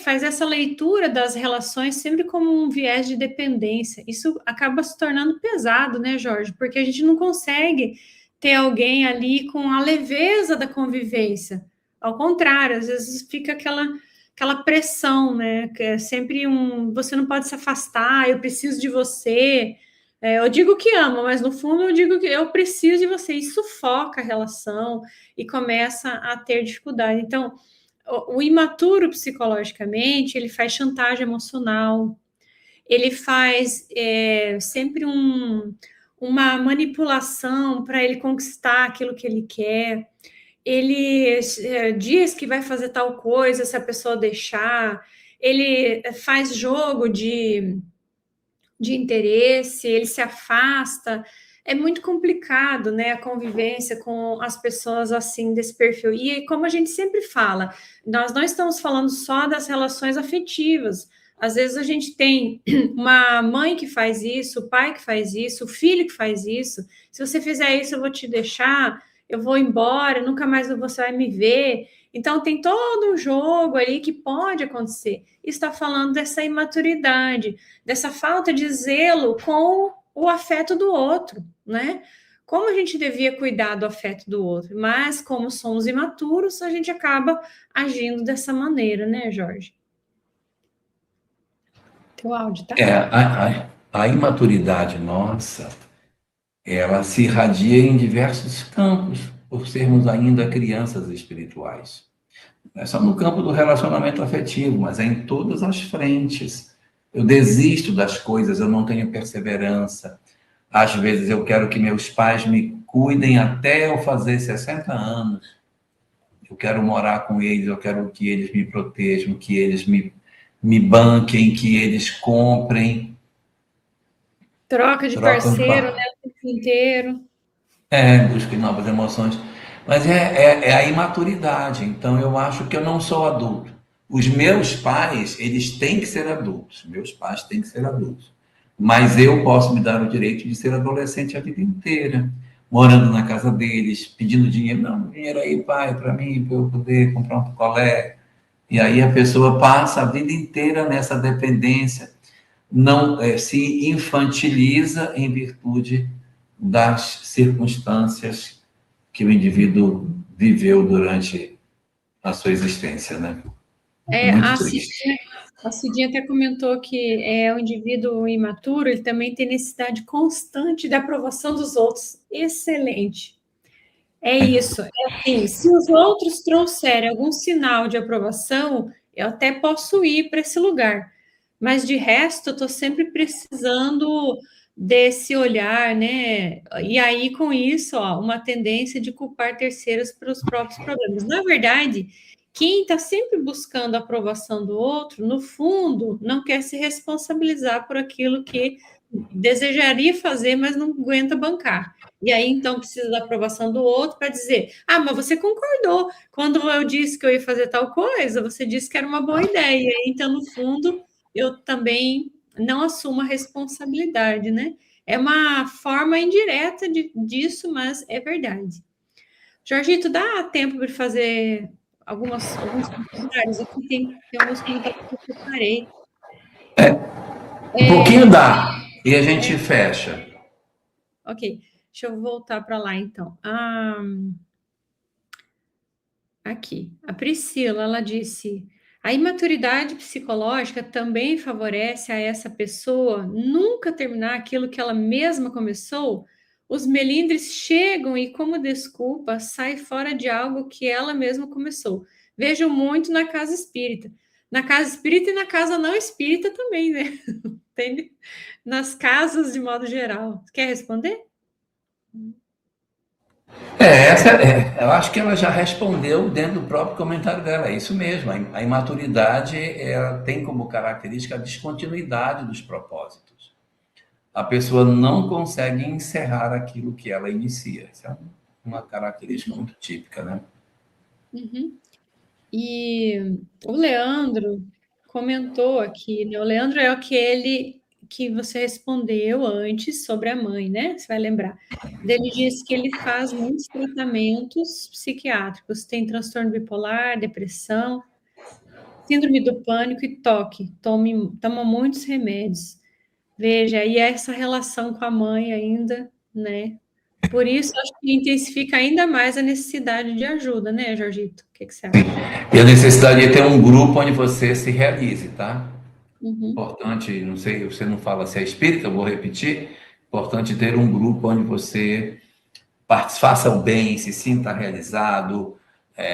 Faz essa leitura das relações sempre como um viés de dependência. Isso acaba se tornando pesado, né, Jorge? Porque a gente não consegue ter alguém ali com a leveza da convivência. Ao contrário, às vezes fica aquela pressão, né? Que é sempre você não pode se afastar, eu preciso de você. Eu digo que amo, mas no fundo eu digo que eu preciso de você. Isso sufoca a relação e começa a ter dificuldade. Então, o imaturo psicologicamente, ele faz chantagem emocional, ele faz sempre uma manipulação para ele conquistar aquilo que ele quer. Ele diz que vai fazer tal coisa se a pessoa deixar. Ele faz jogo de interesse, ele se afasta. É muito complicado, né, a convivência com as pessoas assim, desse perfil. E como a gente sempre fala, nós não estamos falando só das relações afetivas. Às vezes a gente tem uma mãe que faz isso, o pai que faz isso, o filho que faz isso. Se você fizer isso, eu vou te deixar, eu vou embora, nunca mais você vai me ver. Então, tem todo um jogo ali que pode acontecer. Está falando dessa imaturidade, dessa falta de zelo com o afeto do outro, né? Como a gente devia cuidar do afeto do outro, mas como somos imaturos, a gente acaba agindo dessa maneira, né, Jorge? Teu áudio, tá? A imaturidade nossa, ela se irradia em diversos campos, por sermos ainda crianças espirituais. Não é só no campo do relacionamento afetivo, mas é em todas as frentes. Eu desisto das coisas, eu não tenho perseverança. Às vezes eu quero que meus pais me cuidem até eu fazer 60 anos. Eu quero morar com eles, eu quero que eles me protejam, que eles me banquem, que eles comprem. Troca de parceiro, né, o tempo inteiro. Busca novas emoções. Mas é a imaturidade. Então, eu acho que eu não sou adulto. Os meus pais, eles têm que ser adultos. Meus pais têm que ser adultos. Mas eu posso me dar o direito de ser adolescente a vida inteira. Morando na casa deles, pedindo dinheiro. Não, dinheiro aí, pai, para mim, para eu poder comprar um picolé. E aí a pessoa passa a vida inteira nessa dependência. Não se infantiliza em virtude das circunstâncias que o indivíduo viveu durante a sua existência, né? Muito triste. A Cidinha até comentou que o indivíduo imaturo, ele também tem necessidade constante da aprovação dos outros. Excelente. É isso. É assim, se os outros trouxerem algum sinal de aprovação, eu até posso ir para esse lugar. Mas de resto, eu estou sempre precisando desse olhar, né? E aí, com isso, ó, uma tendência de culpar terceiros pelos próprios problemas. Na verdade, quem está sempre buscando a aprovação do outro, no fundo, não quer se responsabilizar por aquilo que desejaria fazer, mas não aguenta bancar. E aí, então, precisa da aprovação do outro para dizer: ah, mas você concordou. Quando eu disse que eu ia fazer tal coisa, você disse que era uma boa ideia. Então, no fundo, eu também não assumo a responsabilidade, né? É uma forma indireta disso, mas é verdade. Jorgito, dá tempo para fazer alguns comentários? Aqui tem alguns comentários que eu preparei. Um pouquinho dá. E a gente fecha. Ok, deixa eu voltar para lá, então. Aqui, a Priscila, ela disse: a imaturidade psicológica também favorece a essa pessoa nunca terminar aquilo que ela mesma começou. Os melindres chegam e, como desculpa, sai fora de algo que ela mesma começou. Vejo muito na casa espírita. Na casa espírita e na casa não espírita também, né? Entende? Nas casas de modo geral. Quer responder? Eu acho que ela já respondeu dentro do próprio comentário dela. É isso mesmo. A imaturidade ela tem como característica a descontinuidade dos propósitos. A pessoa não consegue encerrar aquilo que ela inicia. Isso é uma característica muito típica, né? Uhum. E o Leandro comentou aqui, né? O Leandro é aquele que você respondeu antes sobre a mãe, né? Você vai lembrar. Ele disse que ele faz muitos tratamentos psiquiátricos, tem transtorno bipolar, depressão, síndrome do pânico e toque. Toma muitos remédios. Veja, e essa relação com a mãe ainda, né? Por isso, acho que intensifica ainda mais a necessidade de ajuda, né, Jorgito? O que que você acha? E a necessidade de ter um grupo onde você se realize, tá? Uhum. Importante, não sei, você não fala se é espírita, eu vou repetir. Importante ter um grupo onde você faça o bem, se sinta realizado,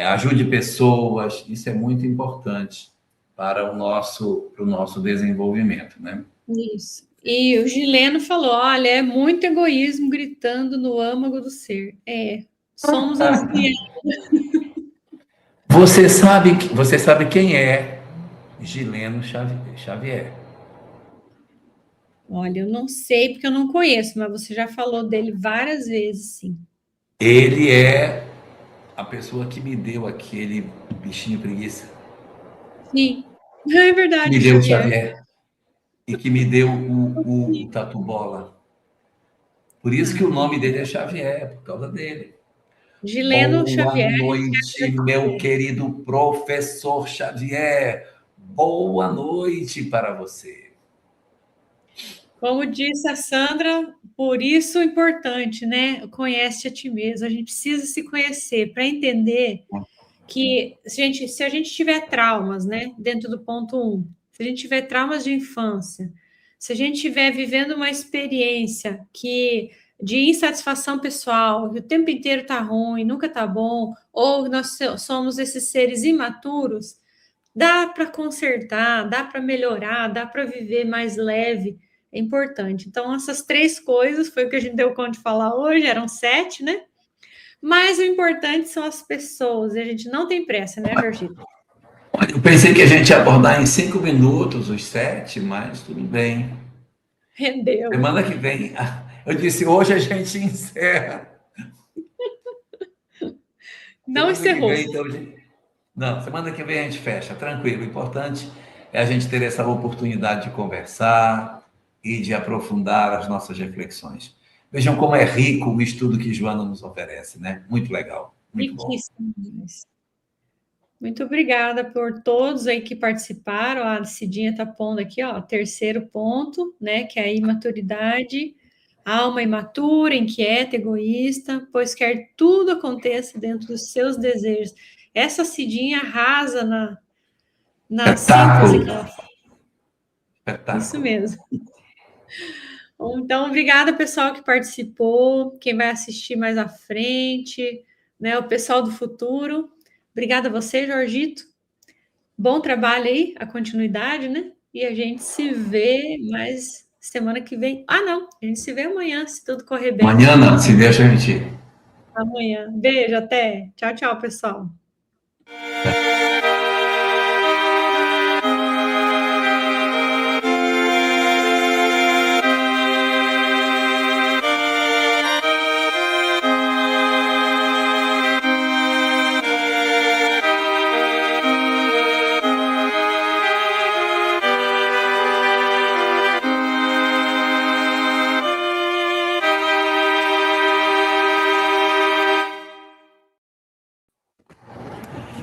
ajude pessoas. Isso é muito importante para o nosso desenvolvimento, né? Isso. E o Gileno falou: olha, é muito egoísmo gritando no âmago do ser. Somos assim. Você sabe quem é Gileno Xavier? Olha, eu não sei porque eu não conheço, mas você já falou dele várias vezes, sim. Ele é a pessoa que me deu aquele bichinho preguiça, Sim, é que verdade, me o deu o Xavier. Xavier e que me deu o Tatu Bola. Por isso que o Ah, nome dele é Xavier, por causa dele. Gileno Boa Xavier. noite, meu querido professor Xavier. Boa noite para você. Como disse a Sandra, por isso é importante, né? Conhece a ti mesmo. A gente precisa se conhecer para entender que se a gente tiver traumas, né, dentro do ponto 1, se a gente tiver traumas de infância, se a gente estiver vivendo uma experiência que de insatisfação pessoal, que o tempo inteiro tá ruim, nunca tá bom, ou nós somos esses seres imaturos, dá para consertar, dá para melhorar, dá para viver mais leve, é importante. Então, essas três coisas foi o que a gente deu conta de falar hoje, eram 7, né? Mas o importante são as pessoas, e a gente não tem pressa, né, Jorgito? Eu pensei que a gente ia abordar em 5 minutos os 7, mas tudo bem. Rendeu. Semana que vem, eu disse, hoje a gente encerra. Não Semana que encerrou. vem, então, não, semana que vem a gente fecha, tranquilo. O importante é a gente ter essa oportunidade de conversar e de aprofundar as nossas reflexões. Vejam como é rico o estudo que Joana nos oferece, né? Muito legal, muito bom. Riquíssimo. Muito obrigada por todos aí que participaram. A Cidinha está pondo aqui, ó, terceiro ponto, né, que é a imaturidade, alma imatura, inquieta, egoísta, pois quer tudo aconteça dentro dos seus desejos. Essa Cidinha arrasa na síntese Espetáculo. que ela faz. Espetáculo. Isso mesmo. Então, obrigada, pessoal, que participou, quem vai assistir mais à frente, né? O pessoal do futuro. Obrigada a você, Jorgito. Bom trabalho aí, a continuidade, né? E a gente se vê mais semana que vem. Ah, não, a gente se vê amanhã, se tudo correr bem. Amanhã não, se vê a gente. Amanhã. Beijo, até. Tchau, tchau, pessoal.